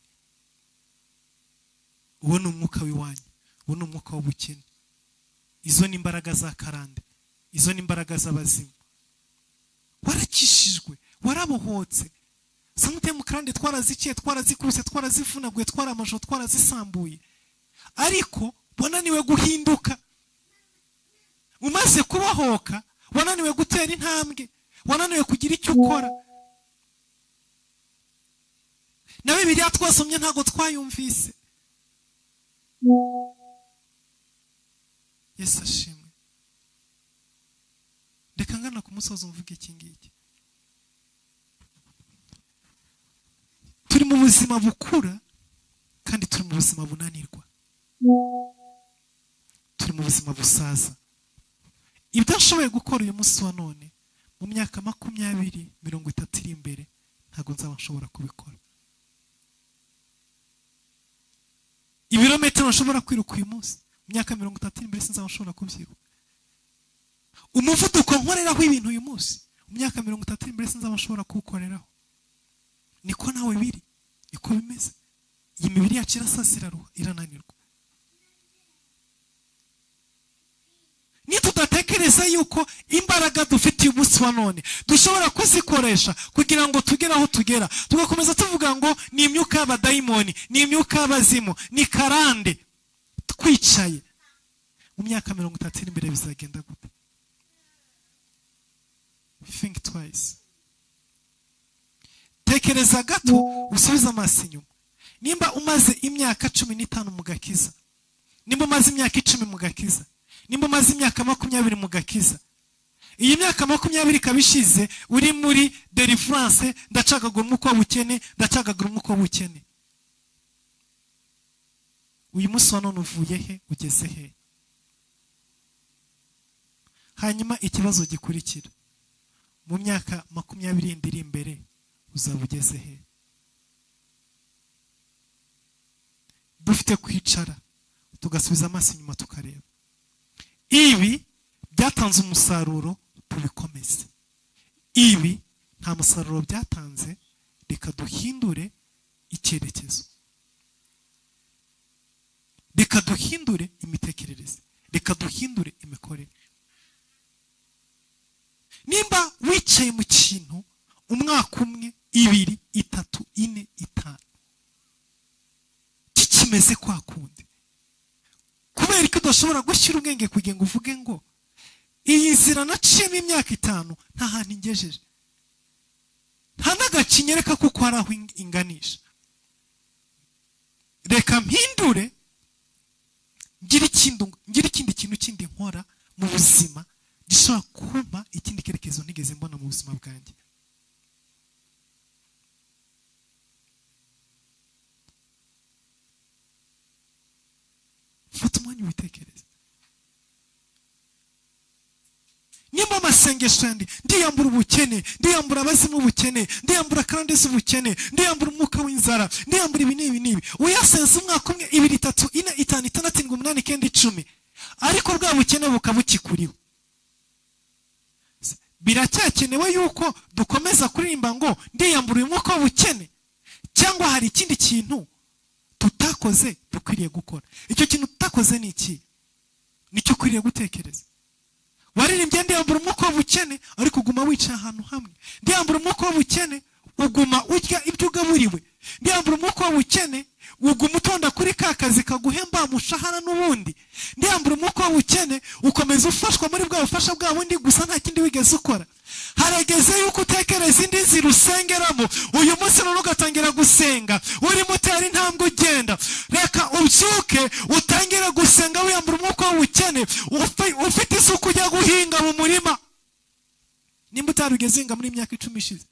Uwo ni umwuka w'iwanyu, uwo ni umwuka w'ubukene, izo ni imbaraga za karande, izo ni imbaraga z'abazimu. Warakishijwe, warabohotse, samute mu karande twaraziciye, twarazikubise, twarazivunaguye, twaramajo, twarazisambuye, ariko wananiwe guhinduka. Umaze kubahoka wananiwe gutera intambwe, wananiwe kugira icyo ukora. Na Bibiliya twasomye ntago twayumvise. Yesu ashimwe. Reka ngana ku musozo mvuge iki ngiki. Turi mu buzima bukura kandi turi mu buzima bunanirwa, turi mu buzima busaza. Ibyo ashoboye gukora uyu munsi wa none mu myaka 20, 30 iri imbere ntago nzaba nshobora kubikora. Ibirometero nshobora kwiruka uyu munsi mu myaka 30 iri imbere sinzaba nshobora kubyiruka. Umuvuduko nkoreraho ibintu uyu munsi mu myaka 30 iri imbere sinzaba nshobora kuwukoreraho. Niko nawe biri, niko bimeze. Iyi mibiri yacu irasazira, irananirwa. Nitudatekereza yuko imbaraga dufite umunsi wa none dushobora kuzikoresha kugira ngo tugere aho tugera, tugakomeza tuvuga ngo ni imyuka y'abadayimoni, ni imyuka y'abazimu, ni karande, twicaye, mu myaka 30 iri imbere bizagenda gute? Think twice. Tekereza gato, usubiza amaso inyuma. Nimba umaze imyaka 15 mu gakiza, nimba umaze imyaka 10 mu gakiza, nimba umaze imyaka 20 mu gakiza, iyi myaka 20 kabishize uri muri deliverance, ndacagagura umwuka w'ubukene, ndacagagura umwuka w'ubukene. Uyu munsi wa none uvuye he, ugeze he? Hanyuma ikibazo gikurikira, mu myaka 20 iri imbere uzaba ugeze he? Dufite kwicara tugasubiza amaso inyuma tukareba. Ibi byatanze umusaruro, tubikomeze. Ibi nta musaruro byatanze, reka duhindure icyerekezo, reka duhindure imitekerereze, reka duhindure imikorere. Nimba wicaye mu kintu umwaka 1, 2, 3, 4, 5 kikimeze kwa kundi, kubera ko udashobora gushyira ubwenge kugira ngo uvuge ngo iyi nzira naciyemo imyaka 5 nta hantu ingejeje, nta n'agakinyereka kuko hari aho inganisha. Reka mpindure, ngira ikindi kintu kindi nkora mu buzima gishobora kumpa ikindi kerekezo ntigeze mbona mu buzima bwanjye. Fata umwanya ubitekereze. Nimba amasengesho yandi ndiyambura ubukene, ndiyambura abazimu ubukene, ndiyambura karande z'ubukene, ndiyambura umwuka w'inzara, ndiyambura ibi n'ibi, uyasenze umwaka 1, 2, 3, 4, 5, 6, 7, 8, 9, 10, ariko bwa bukene bukabukikuriho. Biracyakenewe yuko dukomeza kuririmba ngo ndiyambura umwuka w'ubukene, cyangwa hari ikindi kintu tutakoze dukwiriye gukora? Icyo kintu tutakoze ni iki? Nicyo ukwiriye gutekereza. Waririmbye ndiyambura umwuka w'ubukene ariko uguma wicaye ahantu hamwe, ndiyambura umwuka w'ubukene uguma urya ibyo ugaburiwe, ndiyambura umwuka w'ubukene uguma utonda kuri ka kazi kaguhemba umushahara n'ubundi. Ndiyambura umwuka w'ubukene ukomeza ufashwa muri bwa bufasha bwa bundi gusa nta kindi wigeze ukora. Harageze yuko utekereza indi nzira usengeramo. Uyu munsi none ugatangira gusenga urimo utera intambwe ugenda. Reka ubyuke utangire gusenga wiyambura umwuka w'ubukene ufite isuku ujya guhinga mu murima. Nimba utarugeze hinga muri imyaka 10 ishize,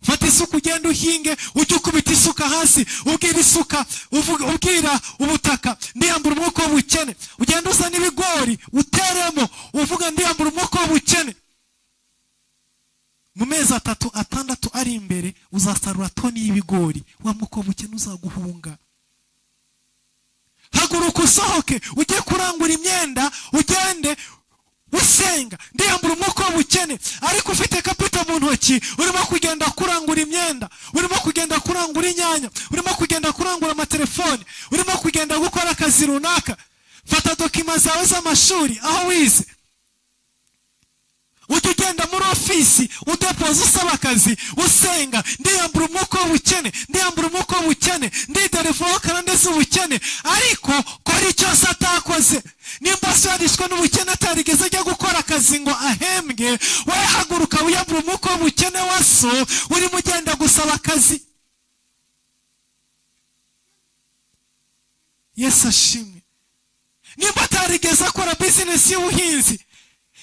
fata isuka ugenda uhinge, ujye ukubita isuka hasi, ubwira isuka, ubwira ubutaka ndiyambura umwuka w'ubukene. Ugenda uzana ibigori uteremo uvuga ndiyambura umwuka w'ubukene. Mu mezi 3 6 ari imbere uzasarura toni y'ibigori, wa mwuka w'ubukene uzaguhunga. Haguruka usohoke ujye kurangura imyenda, ugende usenga ndiyambura umwuka w'ubukene. Ariko ufite kapita mu ntoki urimo kugenda kurangura imyenda, urimo kugenda kurangura inyanya, urimo kugenda kurangura amatelefone, urimo kugenda gukora akazi runaka. Fata dokima zawe z'amashuri aho wize, ujye ugenda muri ofisi udepoza usaba akazi usenga ndiyambura umwuka w'ubukene, ndiyambura umwuka w'ubukene, ndiderevaho karande z'ubukene. Ariko kora icyo atakoze. Nimba se yarishwe n'ubukene atarigeze ajya gukora akazi ngo ahembwe, we haguruka wiyambura umwuka w'ubukene waso urimo ugenda gusaba akazi. Yesu ashimwe. Nimba atarigeze akora business y'ubuhinzi,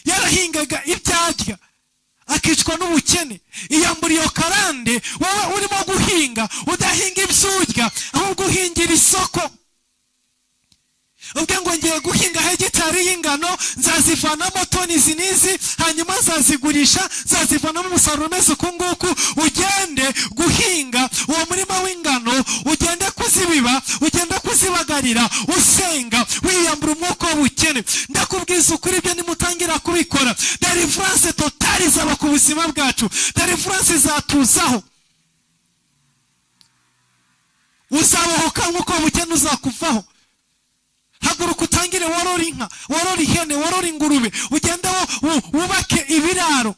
yarahingaga ibyarya akicwa n'ubukene, iyambura iyo karande. Wowe urimo guhinga udahinga ibyurya ahubwo uhingira isoko. Ubwo ngo ngiye guhinga hegitari y'ingano, nzazivanamo toni izi hanyuma nzazigurisha, nzazivanamo umusaruro umeze uku nguku. Ugende guhinga uwo murima w'ingano, ugende kuzibiba, ugende kuzibagarira, usenga wiyambura umwuka w'ubukene. Ndakubwiza ukuri ibyo nimutangira kubikora, deliverance totali izaba ku buzima bwacu. Deliverance izatuzaho, uzabohoka nk'uko ubukene uzakuvaho. Haguruka utangire worora inka, worora ihene, worora ingurube, ugende wubake ibiraro,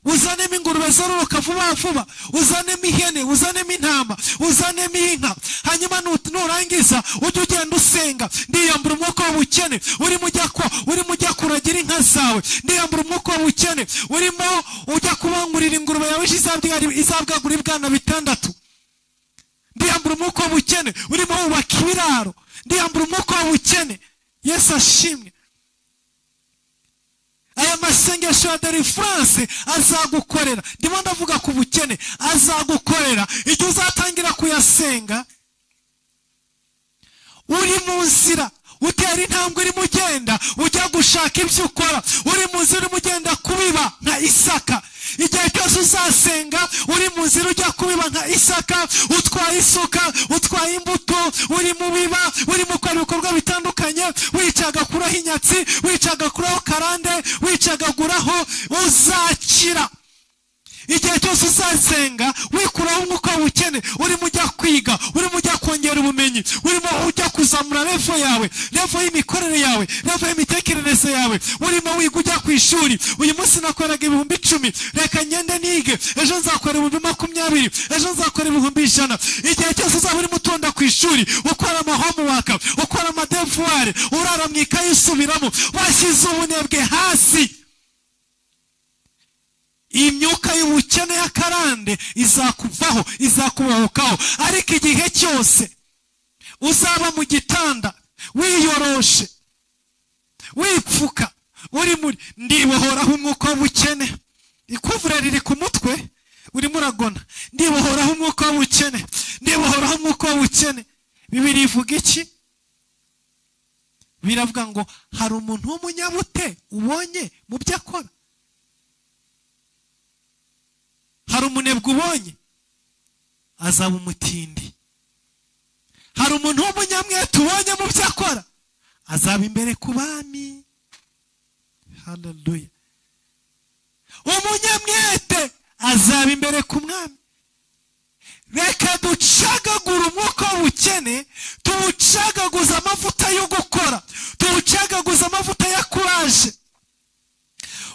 uzanemo ingurube zororoka vuba vuba, uzanemo ihene, uzanemo intama, uzanemo inka. Hanyuma nurangiza ujye ugenda usenga ndiyambura umwuka w'ubukene. Urimo ujya kuragira inka zawe ndiyambura umwuka w'ubukene. Urimo ujya kubangurira ingurube yawe izabwagura ibwana 6 ndiyambura umwuka w'ubukene. Urimo wubaka ibiraro ndiyambura umwuka w'ubukene. Yesu ashimwe. Aya masengesho ya deliverance azagukorera. Ndimo ndavuga ku bukene, azagukorera igihe uzatangira kuyasenga uri mu nzira, utera intambwe urimo ugenda ujya gushaka ibyo ukora, uri mu nzira urimo ugenda kubiba nka Isaka. Igihe cyose uzasenga uri mu nzira ujya kubiba nka Isaka, utwaye isuka, utwaye imbuto, uri mu biba, uri mu gukora ibikorwa bitandukanye, wicagaguraho inyatsi, wicagaguraho karande, wicagaguraho, uzakira. Igihe cyose uzasenga wikuraho umwuka w'ubukene, urimo ujya kwiga, urimo ujya kongera ubumenyi, urimo ujya kuzamura level yawe, level y'imikorere yawe, level y'imitekerereze yawe, urimo wiga ujya ku ishuri. Uyu munsi nakoraga 10,000, reka ngende nige, ejo nzakora 20,000, ejo nzakora 100,000. Igihe cyose uzaba urimo utonda ku ishuri, ukora homework, ukora devoir, urara mu ikaye usubiramo, washyize ubunebwe hasi. Imyuka y'ubukene ya karande izakuvaho, izakubahukaho. Ariko igihe cyose uzaba mu gitanda wiyoroshe, wipfuka, uri muri ndibohoraho umwuka w'ubukene, ikuvura riri ku mutwe, urimo uragona ndibohoraho umwuka w'ubukene, ndibohoraho umwuka w'ubukene. Bibiliya ivuga iki? Biravuga ngo hari umuntu w'umunyabute ubonye mu byo akora. Hari umunebwe ubonye azaba umutindi. Hari umuntu w'umunyamwete ubonye mu byo akora azaba imbere ku bami. Hallelujah. Umunyamwete azaba imbere ku mwami. Reka ducagagura umwuka w'ubukene, tuwucagaguza amavuta yo gukora, tuwucagaguza amavuta ya kuraje.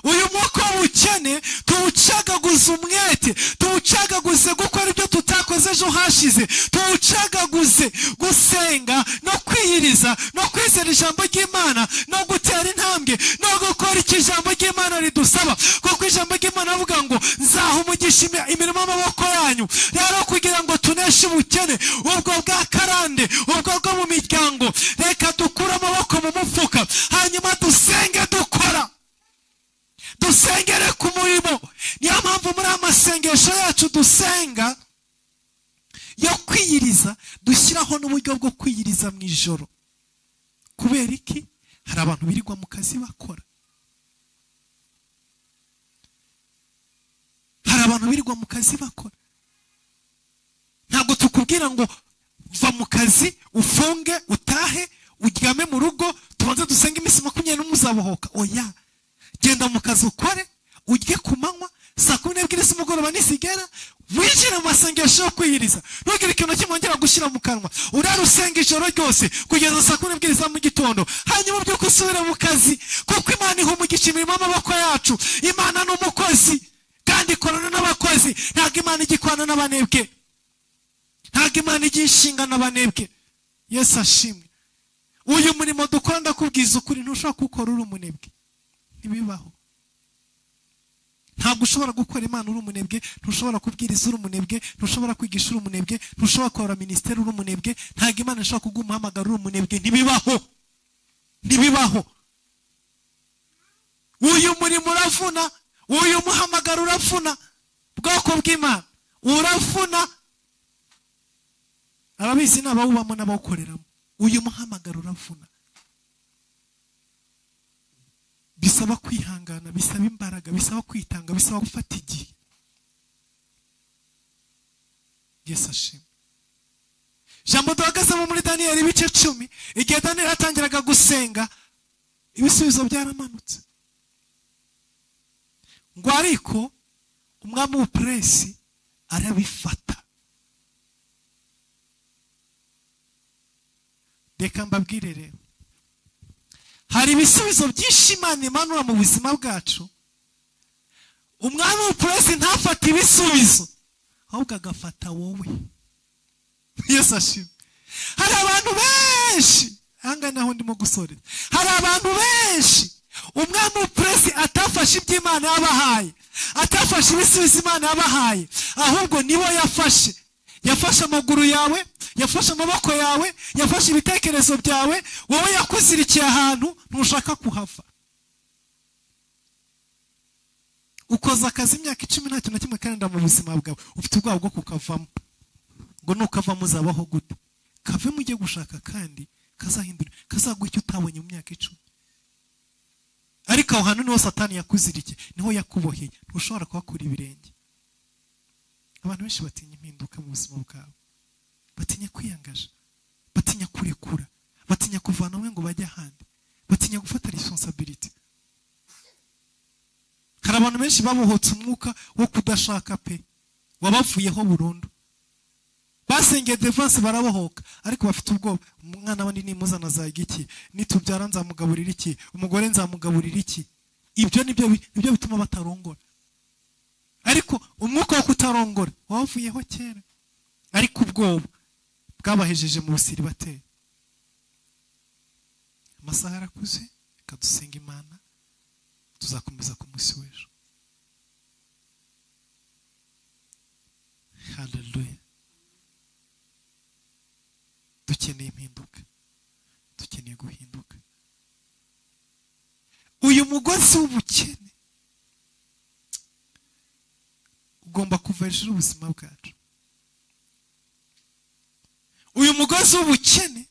Uyu mwuka w'ubukene tuwucaga tuwucagaguze umwete, tuwucagaguze gukora ibyo tutakoze ejo hashize, tuwucagaguze gusenga no kwiyiriza no kwizera ijambo ry'Imana no gutera intambwe no gukora icyo ijambo ry'Imana ridusaba, kuko ijambo ry'Imana avuga ngo nzaha umugisha imirimo y'amaboko yanyu. Rero kugira ngo tuneshe ubukene ubwo bwa karande, ubwo bwo mu miryango, reka dukure amaboko mu mufuka, hanyuma dusenge dukora, dusengere ku murimo. Niyo mpamvu muri amasengesho yacu dusenga yo kwiyiriza, dushyiraho n'uburyo bwo kwiyiriza mu ijoro. Kubera iki? Hari abantu birirwa mu kazi bakora, hari abantu birirwa mu kazi bakora. Ntabwo tukubwira ngo va mu kazi ufunge utahe uryame mu rugo tubanze dusenge iminsi 20 muzabohoka. Oya, genda mu kazi ukore, urye ku manywa, saa 12 z'umugoroba nisigera winjira mu masengesho yo kwiyiriza. Ntugire ikintu kimwongera gushyira mu kanwa, urara usenga ijoro ryose kugeza saa 12 za mu gitondo, hanyuma ubyuka usubire mu kazi, kuko Imana iha umugisha imirimo y'amaboko yacu. Imana ni umukozi kandi ikorana n'abakozi. Ntabwo Imana igikorana n'abanebwe, ntabwo Imana igiye ishinga n'abanebwe. Yesu ashimwe. Uyu murimo dukora ndakubwiza ukuri, ntushobora gukora uri umunebwe, ntibibaho. Ntabwo ushobora gukora Imana uri umunebwe, ntushobora kubwiriza uri umunebwe, ntushobora kwigisha uri umunebwe, ntushobora gukora ministeri uri umunebwe. Ntabwo Imana ishobora kuguha umuhamagaro uri umunebwe, ntibibaho, ntibibaho. Uyu murimo uravuna, uyu muhamagaro uravuna, bwoko bw'Imana uravuna. Ababizi n'abawubamo n'abawukoreramo. Uyu muhamagaro uravuna, bisaba kwihangana, bisaba imbaraga, bisaba kwitanga, bisaba gufata igihe. Yesu ashimwe. Jambo duhagazemo muri Daniyeli ibice 10, igihe Daniyeli atangiraga gusenga, ibisubizo byaramanutse. Ngo ariko umwami w'upresi arabifata. Reka mbabwire rero, hari ibisubizo byinshi Imana imanura mu buzima bwacu. Umwami w'upresi ntafata ibisubizo, ahubwo agafata wowe. Yesu ashimwe. Hari abantu benshi, ahanga naho ndimo gusoreza, hari abantu benshi umwami w'upresi atafashe ibyo Imana yabahaye, atafashe ibisubizo Imana yabahaye, ahubwo nibo yafashe. Yafashe amaguru yawe, yafashe amaboko yawe, yafashe ibitekerezo byawe, wowe yakuzirikiye ahantu ntushaka kuhava. Ukoza akazi imyaka 10 nta kintu na kimwe kandi mu buzima bwawe, ufite ubwoba bwo kukavamo. Ngo nukavamo uzabaho gute? Kave mujye gushaka kandi kazahindura, kazaguha icyo utabonye mu myaka 10. Ariko aho hantu niho Satani yakuzirikiye, niho yakuboheye, ntushobora kuhakura ibirenge. Abantu benshi batinya impinduka mu buzima bwabo, batinya kwiyangaje, batinya kurekura, batinya kuvana umwe ngo bajye ahandi, batinya gufata responsibility. Hari abantu benshi babohotse umwuka wo kudashaka pe, wabavuyeho burundu. Basengeye defense barabohoka, ariko bafite ubwoba. Umwana wandi nimuzana zagiki, nitubyara nzamugaburira iki, umugore nzamugaburira iki. Ibyo nibyo bituma batarongora. Ariko umwuka wo kutarongora wavuyeho kera, ariko ubwoba bwabahejeje mu busiri bateye. Amasaha arakuze, kadusenga Imana, tuzakomeza ku munsi w'ejo. Hallelujah. Dukeneye impinduka, dukeneye guhinduka. Uyu mugozi w'ubukene ugomba kuva hejuru ubuzima bwacu. Uyu mugozi w'ubukene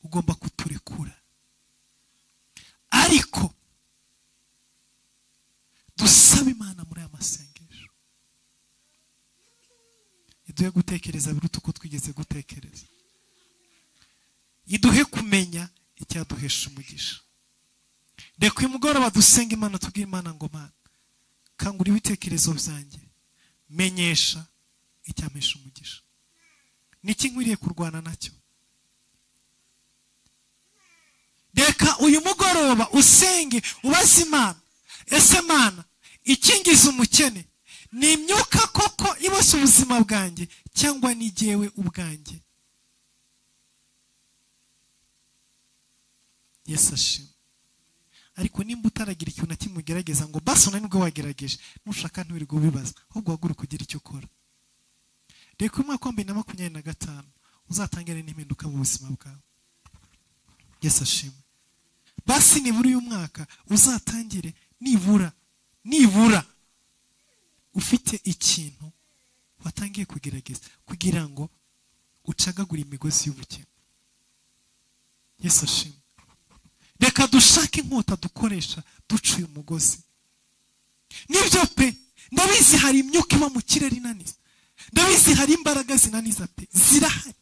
ugomba kuturekura. Ariko dusaba Imana muri aya masengesho iduhe gutekereza biruta uko twigeze gutekereza, iduhe kumenya icyaduhesha umugisha. Reka uyu mugoroba dusenga Imana, tubwire Imana ngo Mana, kangura ibitekerezo byanjye, menyesha icyampesha umugisha. Niki nkwiriye kurwana nacyo? Reka uyu mugoroba usenge ubaze Imana, ese Mana, ikingiza umukene ni imyuka koko ibasha ubuzima bwanjye cyangwa ni jyewe ubwanjye? Yesu ashimwe. Ariko nimba utaragira ikintu na kimwe ugerageza ngo basi unanibwo wagerageje, nushaka ntiwirirwe ubibaza, ahubwo wahaguruka ugira icyo ukora. Reka uyu mwaka wa 2025 uzatangire n'impinduka mu buzima bwawe. Yesu ashimwe. Basi nibura uyu mwaka uzatangire nibura ufite ikintu watangiye kugerageza kugira ngo ucagagure imigozi y'ubukene. Yesu ashimwe. Reka dushake inkota dukoresha ducuye umugozi. Nibyo pe, ndabizi hari imyuka iba mu kirere inaniza, ndabizi hari imbaraga zinaniza pe, zirahari.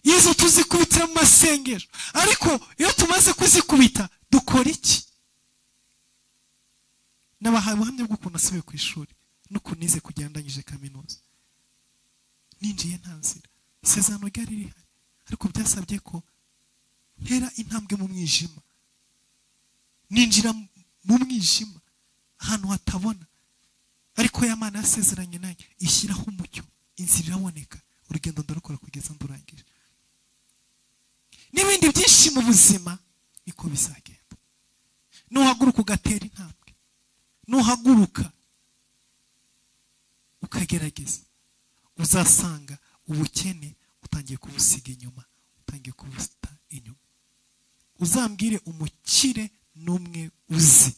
Izo tuzikubitira mu masengesho, ariko iyo tumaze kuzikubita dukora iki? Nabahaye ubuhamya bw'ukuntu nasubiye ku ishuri n'ukuntu nize kugira ndangije kaminuza. Ninjiye nta nzira, isezerano ryari rihari, ariko byasabye ko ntera intambwe mu mwijima. Ninjira mu mwijima ahantu hatabona, ariko ya Mana yasezeranye nanjye ishyiraho umucyo, inzira iraboneka, urugendo ndarukora kugeza ndurangije. N'ibindi byinshi mu buzima niko bizagenda. Nuhaguruka ugatera intambwe, nuhaguruka ukagerageza, uzasanga ubukene utangiye kubusiga inyuma, utangiye kubusta inyuma. Uzambwire umukire n'umwe uzi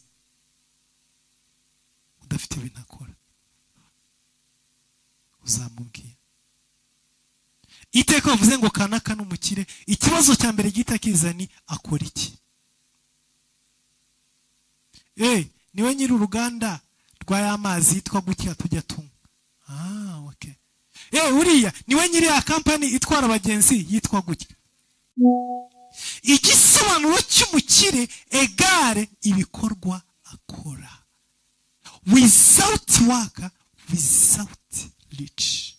udafite ibintu akora, uzamubwira. Iteka bavuze ngo kanaka n'umukire, ikibazo cya mbere gihita kiza ni akora iki? Niwe nyiri uruganda rwa y'amazi yitwa gutya tujya tunywa. Okay. Uriya niwe nyiri ya kampani itwara abagenzi yitwa gutya. Igisobanuro cy'umukire egare ibikorwa akora. Without work, without rich.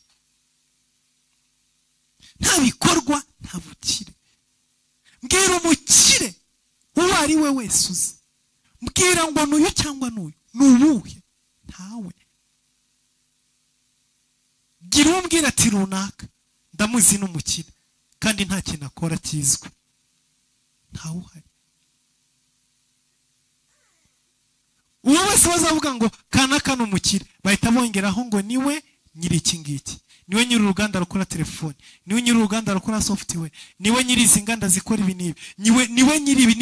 Nta bikorwa nta bukire. Mbwira umukire uwo ari we wese uzi, mbwira ngo n'uyu cyangwa n'uyu, n'ubuhe? Ntawe. Gira umbwira ati runaka ndamuzi n'umukire kandi nta kintu akora kizwi. Ntawe uhari. Uwo wese bazavuga ngo kanaka n'umukire, bahita bongeraho ngo niwe nyiri iki ngiki, niwe nyiri uruganda rukora telefone, niwe nyiri uruganda rukora software, niwe nyiri izi nganda zikora ibi n'ibi, niwe nyiri ibi,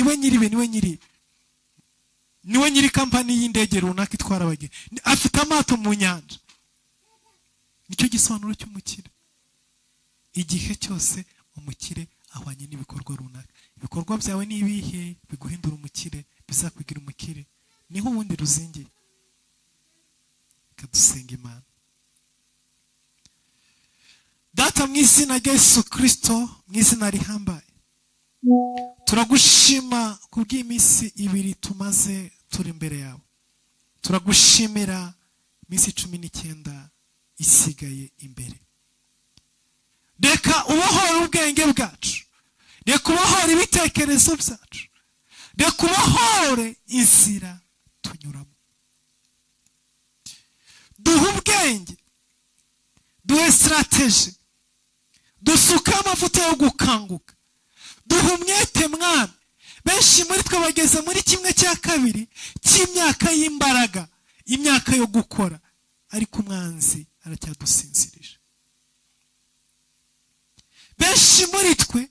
niwe nyiri kampani y'indege runaka itwara abagenzi, afite amato mu nyanja. Nicyo gisobanuro cy'umukire. Igihe cyose umukire ahwanye n'ibikorwa runaka. Ibikorwa byawe ni ibihe biguhindura umukire, bizakwigira umukire? Niho ubundi ruzingiye. Kadusenga Imana. Data, mu izina rya Yesu Kristo, mu izina rihambaye, turagushima kubw'iminsi ibiri tumaze turi imbere yawe. Turagushimira iminsi 19 isigaye imbere. Reka ubohore ubwenge bwacu, reka ubohore ibitekerezo byacu, reka ubohore inzira tunyuramo. Duhe ubwenge, duhe strategy, dusuke amavuta yo gukanguka, duhe umwete Mwami. Benshi muri twe bageze muri 1/2 cy'imyaka y'imbaraga, imyaka yo gukora, ariko umwanzi aracyadusinzirije. Benshi muri twe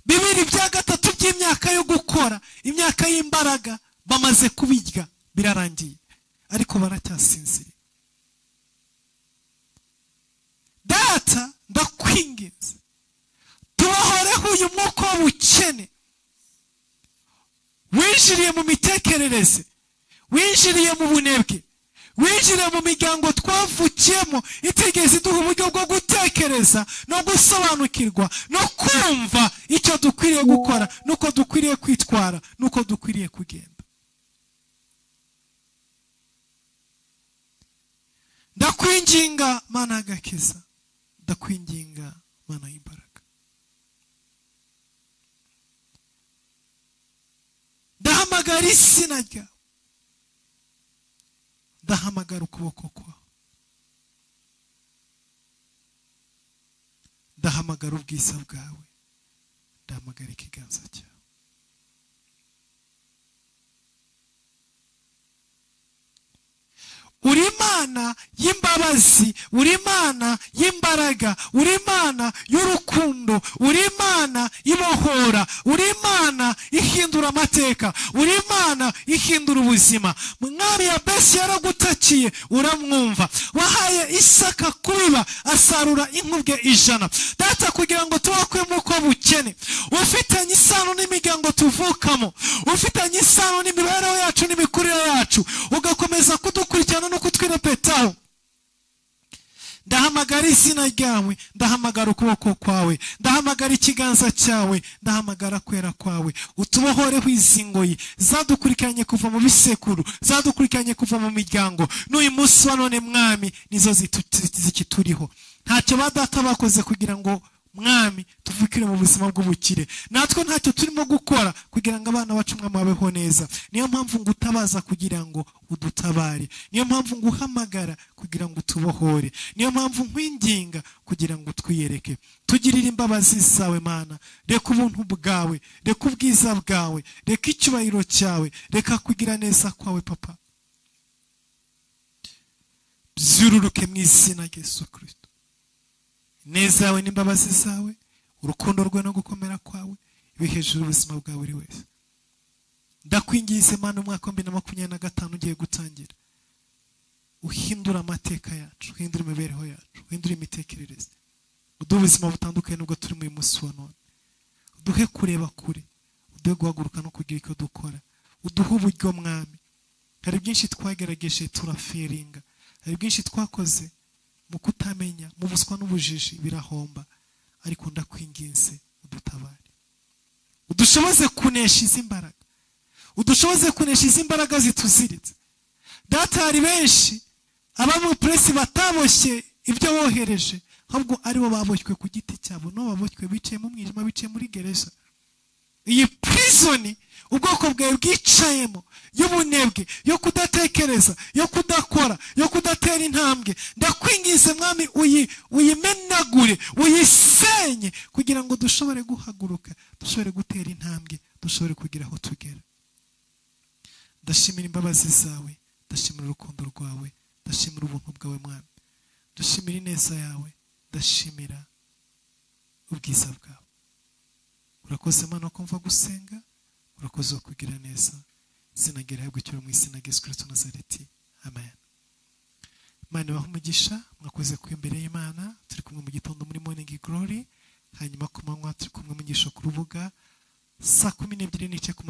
2/3 by'imyaka yo gukora, imyaka y'imbaraga bamaze kubirya, birarangiye, ariko baracyasinziriye. Data, ndakwinginze tubohoreho uyu mwuka w'ubukene winjiriye mu mitekerereze, winjiriye mu bunebwe, winjiriye mu miryango twavukiyemo itigeze iduha uburyo bwo gutekereza no gusobanukirwa no kumva icyo dukwiriye gukora, nuko dukwiriye kwitwara, nuko dukwiriye kugenda. Ndakwinginga Mana y'agakiza, ndakwinginga Mana y'imbaraga, ndahamagara izina ryawe ndahamagara ukuboko kwawe, ndahamagara ubwiza bwawe, ndahamagara ikiganza cyawe. uri Imana y'imbabazi, uri Imana y'imbaraga, uri Imana y'urukundo, uri Imana ibohora, uri Imana ihindura amateka, uri Imana ihindura ubuzima. Mwami Yabesi yaragutakiye uramwumva, wahaye Isaka kubiba asarura inkubwe 100. Data, kugira ngo tubakwe muko bukene, ufitanye isano n'imiryango tuvukamo, ufitanye isano n'imibereho yacu n'imikurire yacu, ugakomeza kudukurikirana no kutwirepetaho, ndahamagara izina ryawe, ndahamagara ukuboko kwawe, ndahamagara ikiganza cyawe, ndahamagara kwera kwawe, utubohoreho izi ngoyi zadukurikiranye kuva mu bisekuru, zadukurikiranye kuva mu miryango. N'uyu munsi wa none Mwami nizo zikituriho. Ntacyo badata bakoze kugira ngo Mwami tuvukire mu buzima bw'ubukire, natwe ntacyo turimo gukora kugira ngo abana bacu Mwami babeho neza. Niyo mpamvu ngutabaza kugira ngo udutabare, niyo mpamvu nguhamagara kugira ngo utubohore, niyo mpamvu nkwinginga kugira ngo twiyereke. Tugirire imbabazi zawe Mana, reka ubuntu bwawe, reka ubwiza bwawe, reka icyubahiro cyawe, reka kugira neza kwawe Papa, byururuke mu izina rya Yesu Kristo. Neza yawe n'imbabazi zawe, urukundo rwe no gukomera kwawe biri hejuru ubuzima bwa buri wese. Ndakwingize Mana, umwaka wa 2025 ugiye gutangira, uhindura amateka yacu, uhindura imibereho yacu, uhindura imitekerereze, uduhe ubuzima butandukanye nubwo turi mu munsi wa none, uduhe kureba kure, uduhe guhaguruka no kugira icyo dukora, uduhe uburyo Mwami. Hari byinshi twagerageje turaferinga, hari byinshi twakoze mu kutamenya, mu buswa n'ubujiji birahomba, ariko ndakwinginze udutabare, udushoboze kunesha izi mbaraga, udushoboze kunesha izi mbaraga zituziritse. Data, hari benshi abamu presi bataboshye ibyo wohereje, ahubwo aribo baboshywe ku giti cyabo, no baboshywe bicaye mu mwijima, bicaye muri gereza. Iyi prison ubwoko bwawe bwicayemo y'ubunebwe, yo kudatekereza, yo kudakora, yo kudatera intambwe, ndakwingize Mwami uyimenagure, uyisenye kugira ngo dushobore guhaguruka, dushobore gutera intambwe, dushobore kugira aho tugera. Ndashimira imbabazi zawe, ndashimira urukundo rwawe, ndashimira ubuntu bwawe Mwami, ndashimira ineza yawe, ndashimira ubwiza bwawe. Urakoze Mana kumva gusenga, urakoze kugira neza. Izina ryawe ry'igiciro mu izina rya Yesu Kristo Nazareti, amen. Mana baha umugisha, mwakoze ku imbere y'Imana, turi kumwe mu gitondo muri Morning Glory, hanyuma ku manywa turi kumwe mu nyigisho ku rubuga saa 12:15 ku